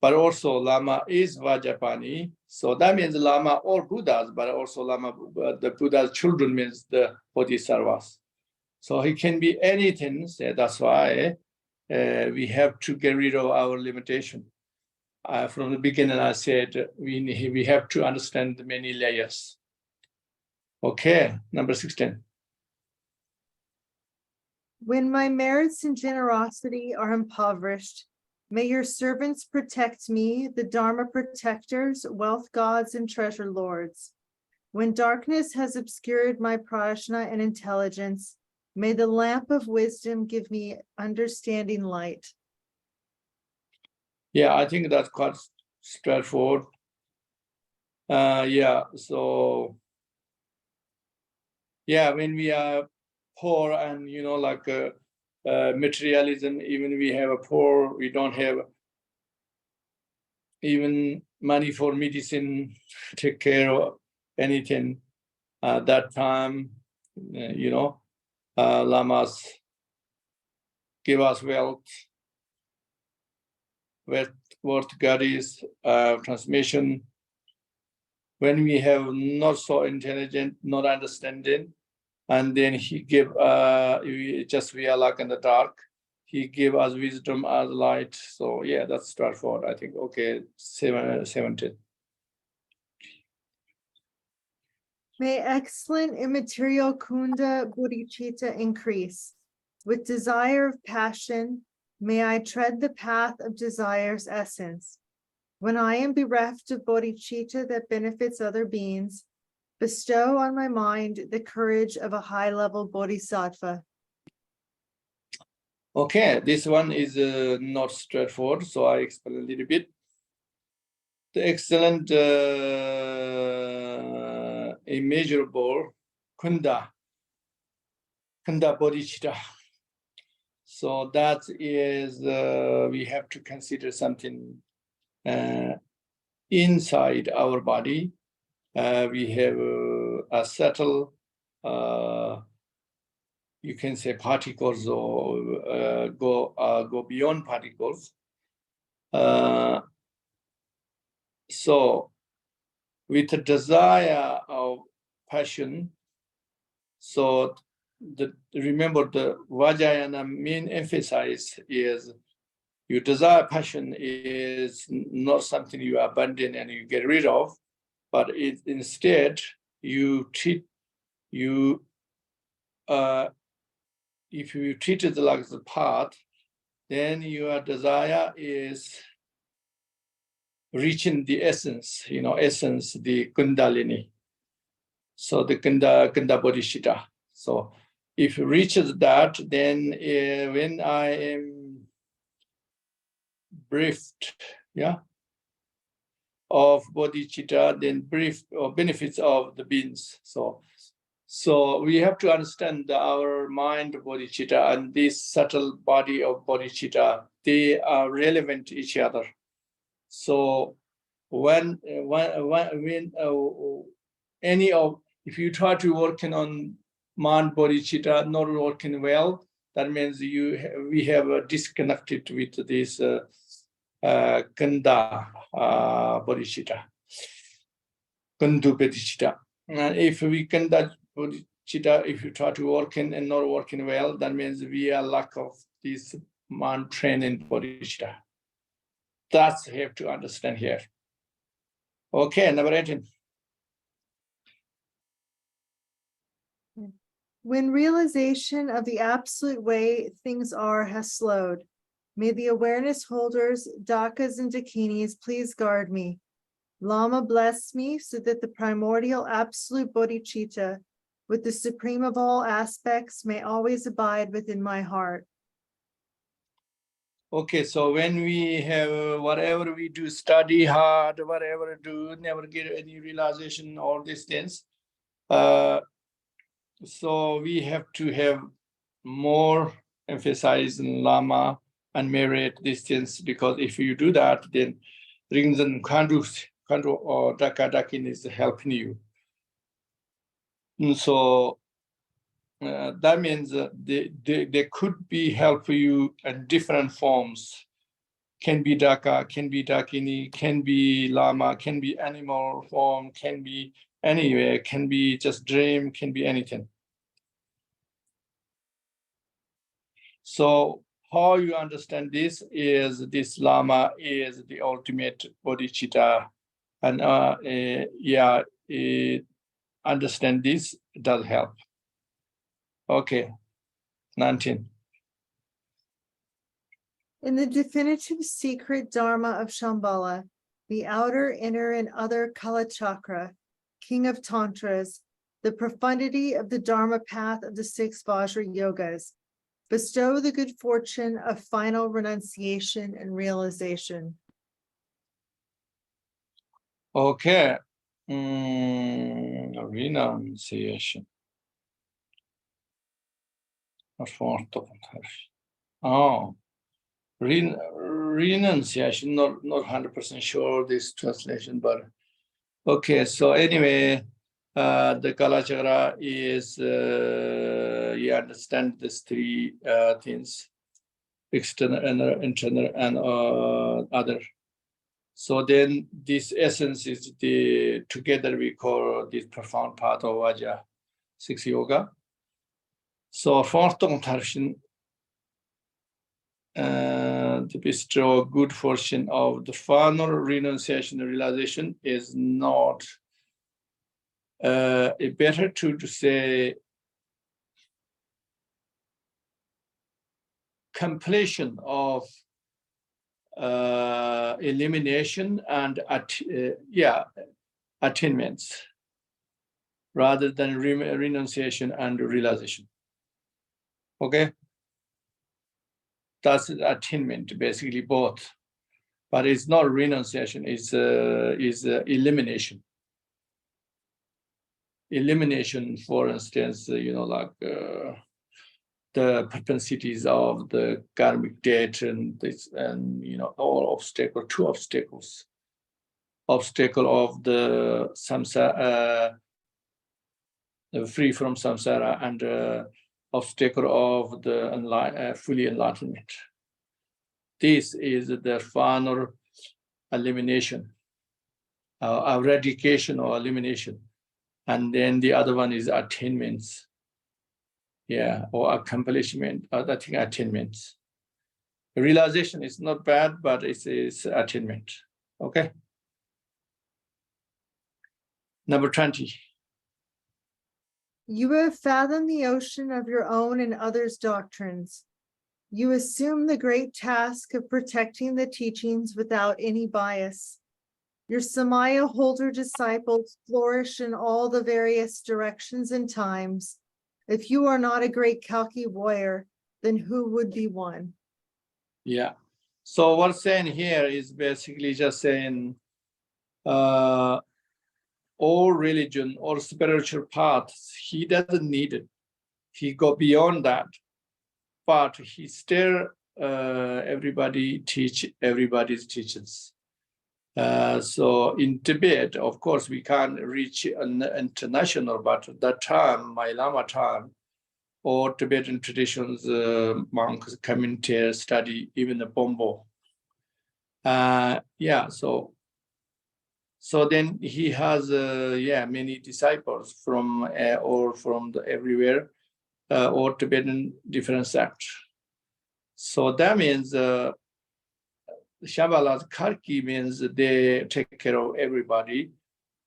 But also Lama is Vajrapani, so that means Lama or Buddhas, but also Lama, the Buddha's children means the Bodhisattvas. So he can be anything. So that's why we have to get rid of our limitation. From the beginning, I said we have to understand the many layers. Okay, number 16. When my merits and generosity are impoverished, may your servants protect me, the Dharma protectors, wealth gods, and treasure lords. When darkness has obscured my prajna and intelligence, may the lamp of wisdom give me understanding light. Yeah, I think that's quite straightforward. So when we are poor and materialism, even we have a poor, we don't have even money for medicine, take care of anything. That time, Lamas give us wealth, worth goddess, transmission. When we have not so intelligent, not understanding, and then he give, we are like in the dark, he gave us wisdom as light. So yeah, that's straightforward, I think. Okay, 17. May excellent immaterial Kunda Bodhicitta increase. With desire of passion, may I tread the path of desire's essence. When I am bereft of bodhicitta that benefits other beings, bestow on my mind the courage of a high-level bodhisattva. Okay, this one is not straightforward, so I explain a little bit. The excellent immeasurable kunda bodhicitta. So that is we have to consider something inside our body. We have a subtle, you can say particles or go beyond particles. So with the desire of passion, so remember the Vajrayana main emphasis is your desire passion is not something you abandon and you get rid of, but instead you treat if you treat it like the path, then your desire is reaching the essence, essence, the Kundalini. So the Kunda Bodhicitta. So if it reaches that, then when I am briefed, of bodhicitta, then brief or benefits of the beings. So we have to understand our mind bodhicitta and this subtle body of bodhicitta, they are relevant to each other. So if you try to working on mind bodhicitta not working well, that means we have disconnected with this Kanda bodhicitta, Kundu bodhicitta. And if we Kanda bodhicitta, if you try to working and not working well, that means we are lack of this mind training bodhicitta. That's have to understand here. Okay, number 18. When realization of the absolute way things are has slowed, may the awareness holders, dakas and dakinis, please guard me. Lama bless me so that the primordial absolute bodhicitta, with the supreme of all aspects, may always abide within my heart. Okay, so when we have whatever we do, study hard, whatever do, never get any realization, all these things. So we have to have more emphasize in Lama and merit these things, because if you do that, then Rinzan Kandu or Dakin is helping you. And so that means they could be help you in different forms. Can be Daka, can be Dakini, can be Lama, can be animal form, can be anywhere, can be just dream, can be anything. So how you understand this is this Lama is the ultimate bodhicitta, and understand this does help. Okay, 19. In the definitive secret dharma of Shambhala, the outer, inner, and other Kala chakra, king of tantras, the profundity of the dharma path of the 6 Vajra yogas, bestow the good fortune of final renunciation and realization. Okay, renunciation. Oh, renunciation, not 100% sure this translation, but okay, so anyway, the Kala Chakra is, you understand these 3 things, external, internal, and other. So then this essence is together we call this profound part of Vajra 6 Yoga. So fourth tradition, to bestow good fortune of the final renunciation and realization is not better to say completion of elimination and attainments rather than renunciation and realization. Okay. That's attainment, basically both. But it's not renunciation, it's elimination. Elimination, for instance, like the propensities of the karmic debt and this, and all obstacle, two obstacles. Obstacle of the samsara, free from samsara, and obstacle of the fully enlightenment. This is the final elimination, eradication or elimination. And then the other one is attainments. Yeah, or accomplishment, I think attainments. Realization is not bad, but it's attainment. Okay. Number 20. You have fathomed the ocean of your own and others' doctrines. You assume the great task of protecting the teachings without any bias. Your Samaya holder disciples flourish in all the various directions and times. If you are not a great Kalki warrior, then who would be one? Yeah. So what's saying here is basically just saying all religion or spiritual paths, he doesn't need it. He go beyond that. But he still everybody teach everybody's teachings. So in Tibet, of course, we can't reach an international, but at that time, my Lama time, or Tibetan traditions, monks come into study, even the Bombo. Yeah, so then he has, many disciples from everywhere, or Tibetan different sects. So that means Shambhala's Karki means they take care of everybody,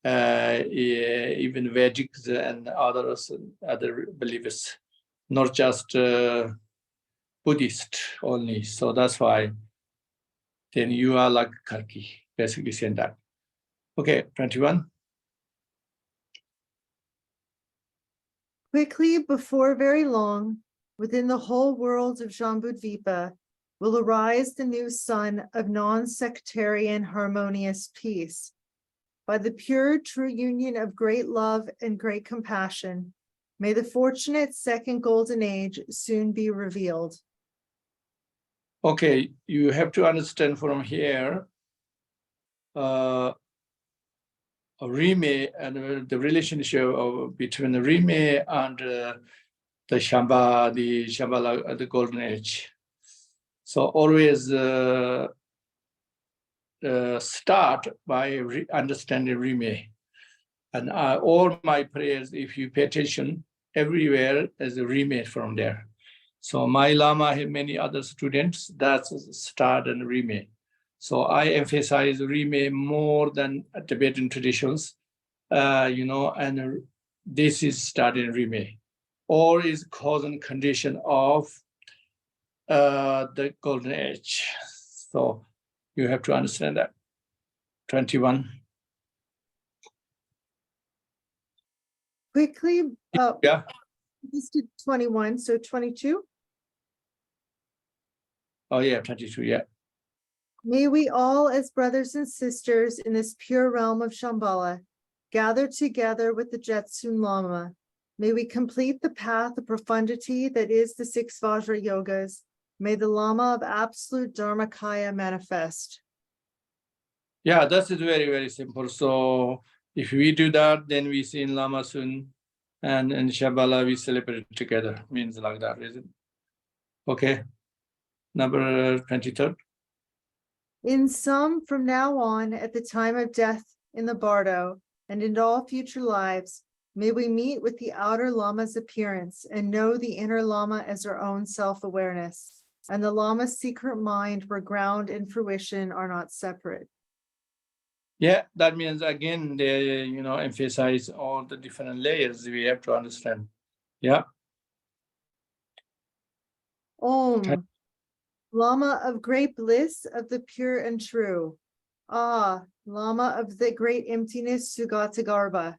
even Vedics and others, other believers, not just Buddhist only. So that's why then you are like Karki, basically saying that. Okay, 21. Quickly, before very long, within the whole world of Jambudvipa, will arise the new sun of non-sectarian harmonious peace. By the pure true union of great love and great compassion, may the fortunate second golden age soon be revealed. Okay, you have to understand from here, Rime and the relationship between the Rime and the Shambhala, the golden age. So always start by understanding Rime. And all my prayers, if you pay attention, everywhere is a Rime from there. So my Lama had many other students, that's start and Rime. So I emphasize Rime more than Tibetan traditions, and this is starting Rime. Or is cause and condition of the golden age. So you have to understand that. 21. Quickly, Yeah. this did 21, so 22. Oh yeah, 22, yeah. May we all as brothers and sisters in this pure realm of Shambhala gather together with the Jetsun Lama. May we complete the path of profundity that is the 6 Vajra Yogas. May the Lama of absolute Dharmakaya manifest. Yeah, that is very, very simple. So if we do that, then we see in Lama soon, and in Shambhala we celebrate together. Means like that, is it? Okay. Number 23rd. In some, from now on, at the time of death in the Bardo, and in all future lives, may we meet with the outer Lama's appearance and know the inner Lama as our own self-awareness, and the Lama's secret mind where ground and fruition are not separate. Yeah, that means again, they emphasize all the different layers we have to understand. Yeah. Om, Lama of great bliss of the pure and true. Ah, Lama of the great emptiness Sugata Garbha.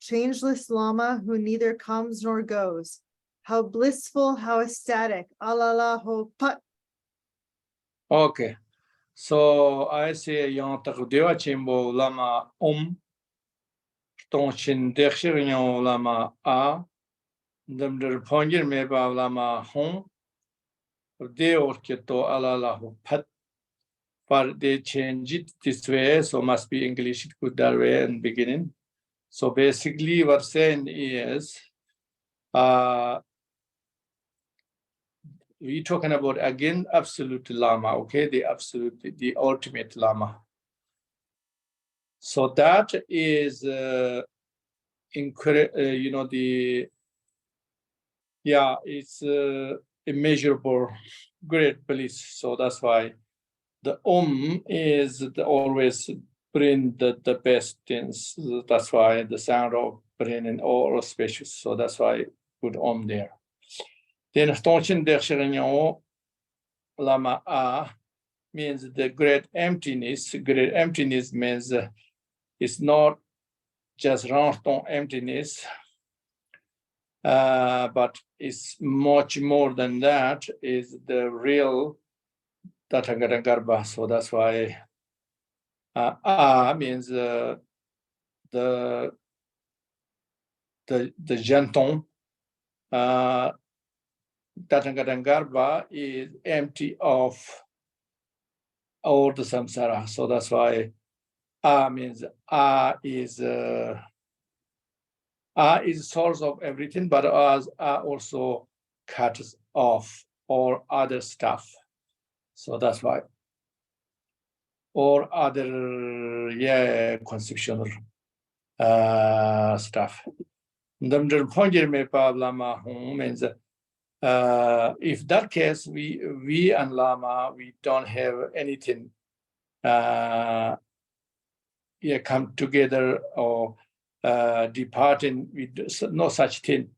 Changeless Lama who neither comes nor goes. How blissful, how ecstatic. Alalahu pat. Okay. So I say yang tak dewa chimbo lama tong chin dekshir yang lama a damder pongir meba lama hong de or keto alalahu pat. But they change it this way, so must be English good that way in beginning. So basically what saying is we talking about again absolute Lama, okay, the absolute, the ultimate Lama. So that is you know, the it's immeasurable great bliss. So that's why the is always bring the best things. That's why the sound of bringing all spacious. So that's why put there. Then Stonchin Dershirinyo Lama A means the great emptiness. Great emptiness means it's not just Ranston emptiness, but it's much more than that, is the real Tatangata. So that's why A means the Janton. Tatangata is empty of all the samsara. So that's why A means A is source of everything, but as A also cuts off all other stuff. So that's why. Or other conceptual stuff. Means if that case, we and Lama, we don't have anything come together or departing with no such thing.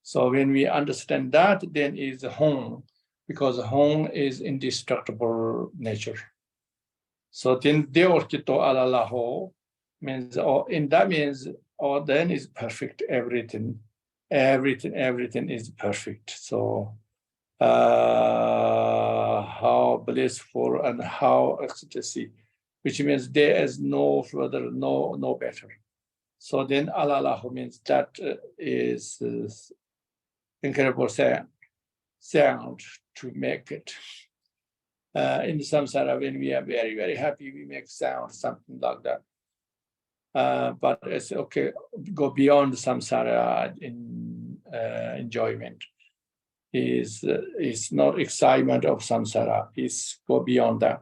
So when we understand that, then is home, because home is indestructible nature. So then deorkito alalaho means, or in that means, or then is perfect, everything is perfect. So how blissful and how ecstasy, which means there is no further, no better. So then alalahu means that is incredible sound to make it. In samsara, when we are very, very happy, we make sound, something like that. But it's okay, go beyond samsara in enjoyment. Is not excitement of samsara, is go beyond that.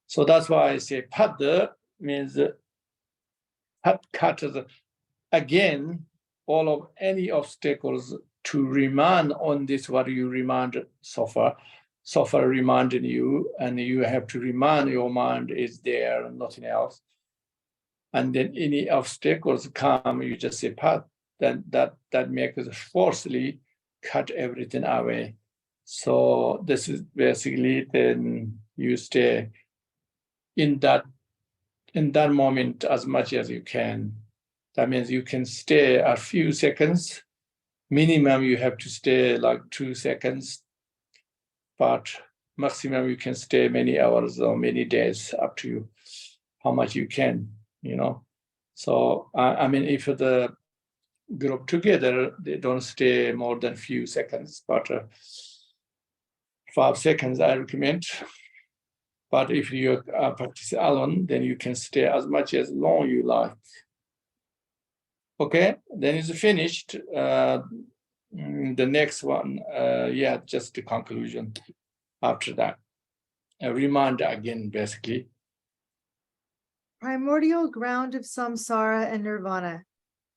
So that's why I say pad means cut again all of any obstacles to remand on this, what you remind suffer reminding you, and you have to remind your mind is there, nothing else. And then any obstacles come, you just say path, then that makes us forcefully cut everything away. So this is basically, then you stay in that moment as much as you can. That means you can stay a few seconds. Minimum you have to stay like 2 seconds, but maximum you can stay many hours or many days, up to you how much you can, you know. So I mean, if the group together, they don't stay more than few seconds, but 5 seconds I recommend. But if you practice alone, then you can stay as much as long you like. Okay, then it's finished. The next one, just the conclusion after that. A reminder again, basically. Primordial ground of samsara and nirvana.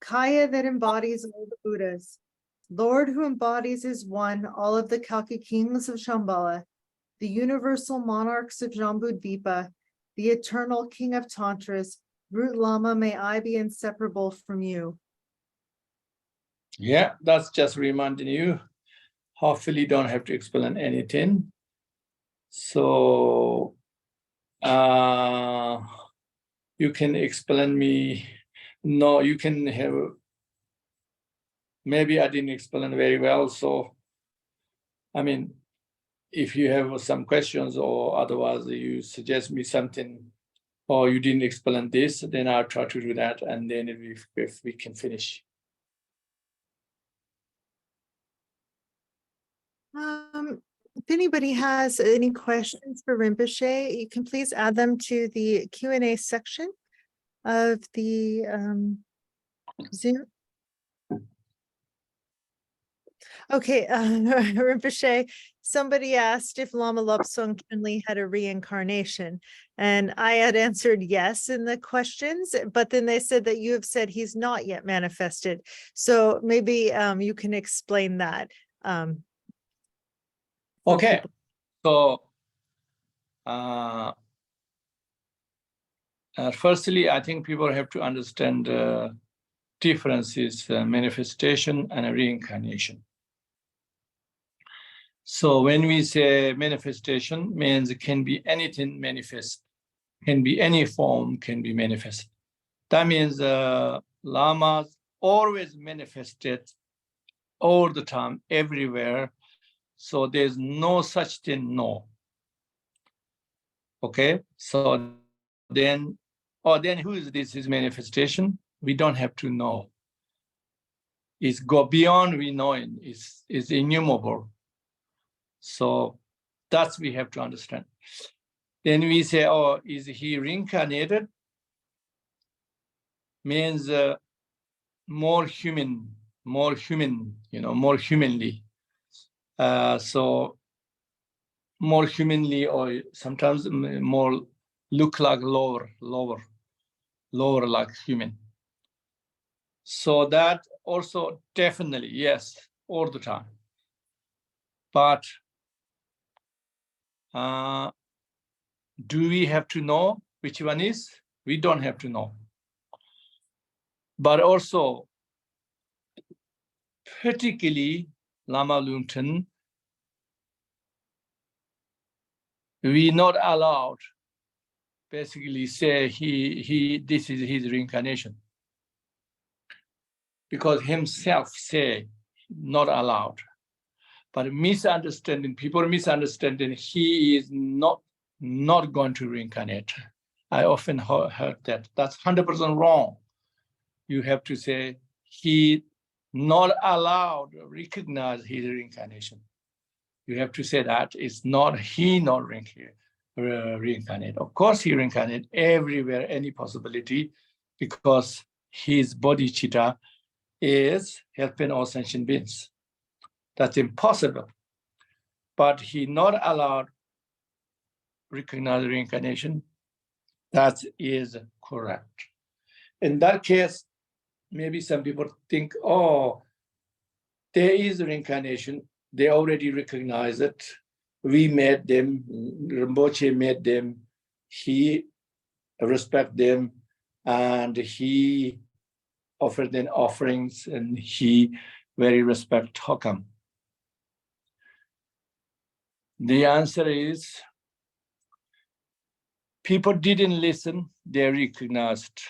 Kaya that embodies all the Buddhas. Lord who embodies as one all of the Kalki kings of Shambhala, the universal monarchs of Jambudvipa, the eternal king of Tantras, Root Lama, may I be inseparable from you. Yeah, that's just reminding you. Hopefully you don't have to explain anything. So you can explain me. No, you can have maybe I didn't explain very well. So, I mean, if you have some questions or otherwise you suggest me something or you didn't explain this, then I'll try to do that. And then if we can finish. If anybody has any questions for Rinpoche, you can please add them to the Q&A section of the Zoom. Okay, Rinpoche, somebody asked if Lama Lobsang Chenli had a reincarnation, and I had answered yes in the questions, but then they said that you have said he's not yet manifested. So maybe you can explain that. Okay, so firstly, I think people have to understand differences, manifestation and reincarnation. So when we say manifestation, means it can be anything manifest, can be any form, can be manifest. That means lamas always manifested all the time, everywhere. So there's no such thing, no. Okay, so then who is this? His manifestation? We don't have to know. It's go beyond we know it. It's innumerable. So that's we have to understand. Then we say, oh, is he reincarnated? Means more human, more humanly. So more humanly, or sometimes more look like lower like human. So that also definitely, yes, all the time. But do we have to know which one is? We don't have to know. But also, particularly Lama Lutrin, we not allowed basically say this is his reincarnation. Because himself say not allowed. But misunderstanding, people misunderstanding, he is not going to reincarnate. I often heard that. That's 100% wrong. You have to say he not allowed to recognize his reincarnation. You have to say that it's not he not reincarnate. Of course, he reincarnate everywhere, any possibility, because his bodhicitta is helping all sentient beings. That's impossible. But he not allowed recognize reincarnation. That is correct. In that case, maybe some people think, oh, there is reincarnation. They already recognize it. We made them, Rinpoche made them. He respect them, and he offered them offerings, and he very respect. How come? The answer is people didn't listen, they recognized.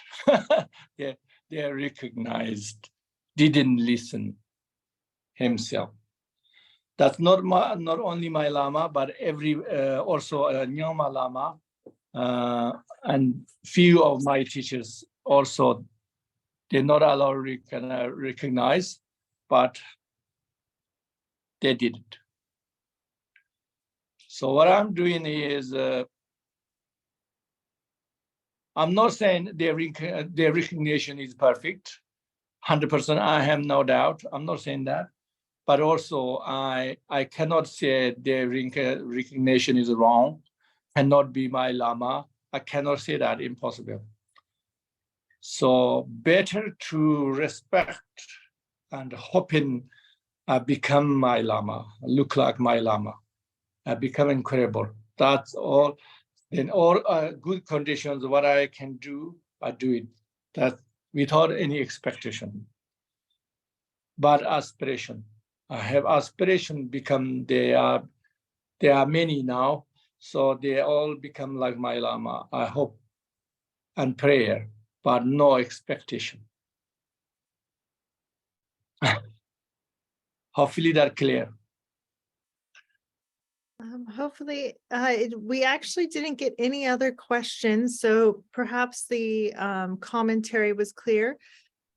they recognized, didn't listen himself. That's not only my Lama, but every also Nyoma Lama and few of my teachers also, they're not allowed to recognize, but they didn't. So what I'm doing is, I'm not saying their recognition is perfect, 100%, I have no doubt. I'm not saying that. But also, I cannot say their recognition is wrong, cannot be my Lama. I cannot say that, impossible. So better to respect and hoping I become my Lama, look like my Lama, I become incredible. That's all. In all good conditions, what I can do, I do it. That without any expectation. But aspiration. I have aspiration become, there are many now, so they all become like my Lama. I hope and prayer, but no expectation. Hopefully that clear. Hopefully, we actually didn't get any other questions, so perhaps the commentary was clear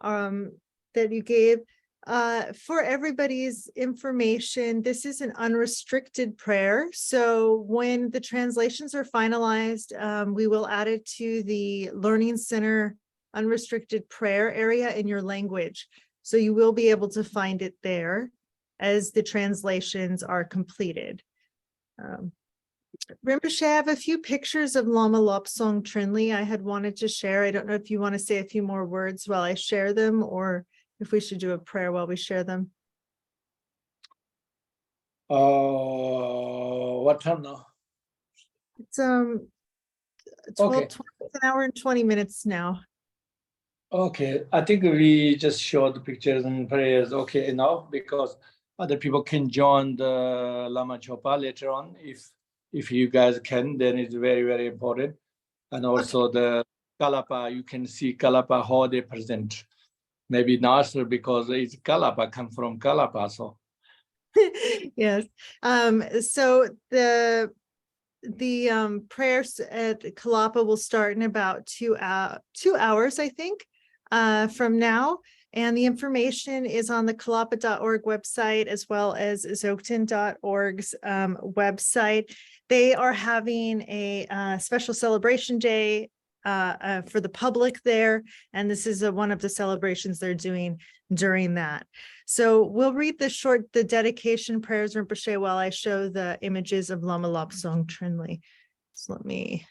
that you gave. For everybody's information, this is an unrestricted prayer. So when the translations are finalized, we will add it to the Learning Center unrestricted prayer area in your language. So you will be able to find it there as the translations are completed. Rinpoche, I have a few pictures of Lama Lopsong Trinley I had wanted to share. I don't know if you want to say a few more words while I share them, or if we should do a prayer while we share them. What time now? It's 12, Okay. 20, an hour and 20 minutes now. Okay, I think we just showed the pictures and prayers okay enough, because other people can join the Lama Chopa later on. If you guys can, then it's very, very important. And also the Kalapa, you can see Kalapa, how they present. Maybe Nasr, because it's Kalapa, come from Kalapa, so. Yes. So the prayers at Kalapa will start in about 2 hours, I think, from now. And the information is on the kalapa.org website, as well as zokten.org's website. They are having a special celebration day for the public there. And this is one of the celebrations they're doing during that. So we'll read the dedication prayers, Rinpoche, while I show the images of Lama Lopsong Trinley. So let me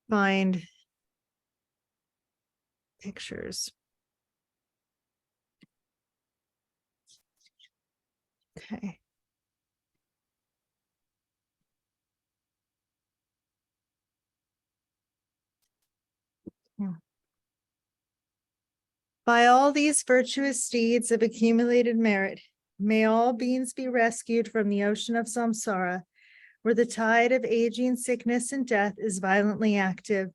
find pictures. Okay. Yeah. By all these virtuous deeds of accumulated merit, may all beings be rescued from the ocean of samsara, where the tide of aging, sickness, and death is violently active.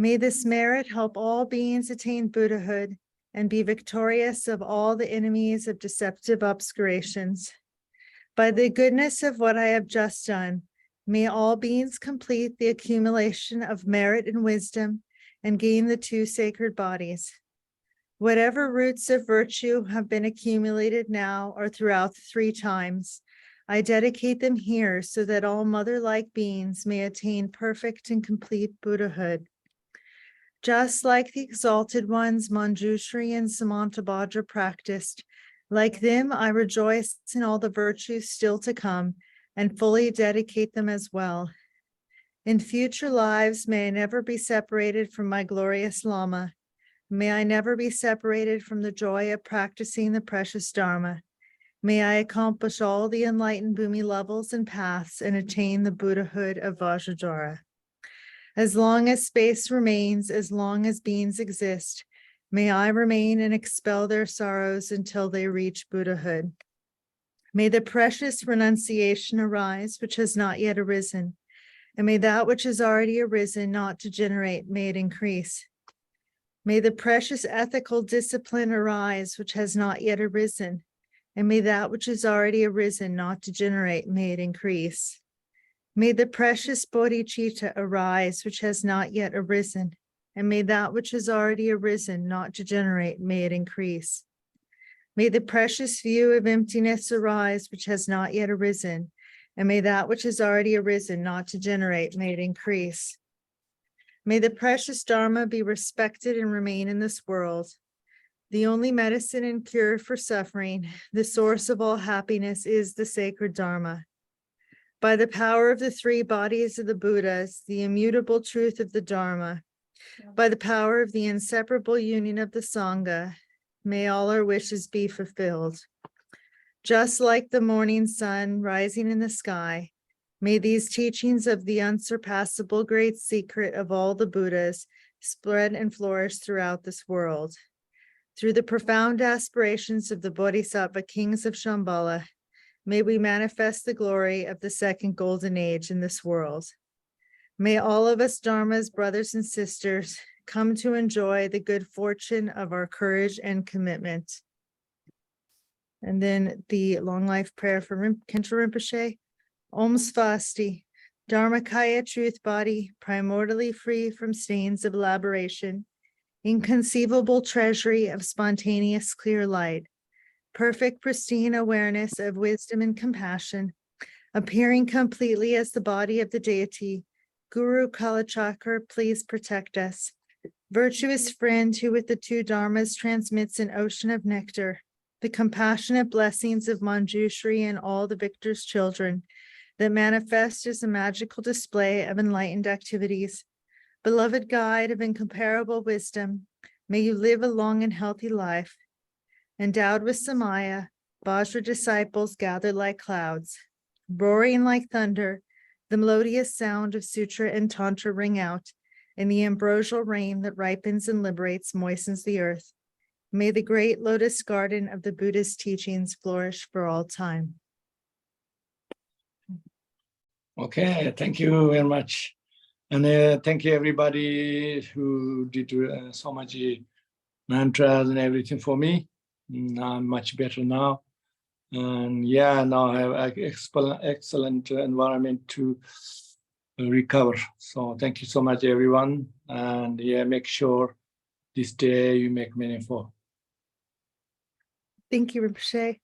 May this merit help all beings attain Buddhahood and be victorious of all the enemies of deceptive obscurations. By the goodness of what I have just done, may all beings complete the accumulation of merit and wisdom and gain the two sacred bodies. Whatever roots of virtue have been accumulated now or throughout the 3 times, I dedicate them here so that all mother-like beings may attain perfect and complete Buddhahood. Just like the exalted ones Manjushri and Samantabhadra practiced, like them I rejoice in all the virtues still to come and fully dedicate them as well. In future lives, may I never be separated from my glorious Lama. May I never be separated from the joy of practicing the precious Dharma. May I accomplish all the enlightened Bhumi levels and paths and attain the Buddhahood of Vajradhara. As long as space remains, as long as beings exist, may I remain and expel their sorrows until they reach Buddhahood. May the precious renunciation arise, which has not yet arisen, and may that which has already arisen not degenerate, may it increase. May the precious ethical discipline arise, which has not yet arisen, and may that which has already arisen not degenerate, may it increase. May the precious bodhicitta arise, which has not yet arisen, and may that which has already arisen not degenerate, may it increase. May the precious view of emptiness arise, which has not yet arisen, and may that which has already arisen not degenerate, may it increase. May the precious Dharma be respected and remain in this world. The only medicine and cure for suffering, the source of all happiness, is the sacred Dharma. By the power of the 3 bodies of the Buddhas, the immutable truth of the Dharma, by the power of the inseparable union of the Sangha, may all our wishes be fulfilled. Just like the morning sun rising in the sky, may these teachings of the unsurpassable great secret of all the Buddhas spread and flourish throughout this world. Through the profound aspirations of the Bodhisattva kings of Shambhala, may we manifest the glory of the second golden age in this world. May all of us Dharma's brothers and sisters come to enjoy the good fortune of our courage and commitment. And then the long life prayer for Khenpo Rinpoche. Om Svasti, Dharmakaya truth body, primordially free from stains of elaboration, inconceivable treasury of spontaneous clear light, perfect pristine awareness of wisdom and compassion, appearing completely as the body of the deity. Guru Kalachakra, please protect us. Virtuous friend who with the two dharmas transmits an ocean of nectar, the compassionate blessings of Manjushri and all the victor's children that manifest as a magical display of enlightened activities. Beloved guide of incomparable wisdom, may you live a long and healthy life. Endowed with Samaya, Vajra disciples gather like clouds. Roaring like thunder, the melodious sound of Sutra and Tantra ring out, and the ambrosial rain that ripens and liberates moistens the earth. May the great lotus garden of the Buddha's teachings flourish for all time. Okay, thank you very much. And thank you everybody who did so much mantras and everything for me. I'm much better now. And yeah, now I have excellent environment to recover. So thank you so much, everyone. And yeah, make sure this day you make meaningful. Thank you, Rinpoche.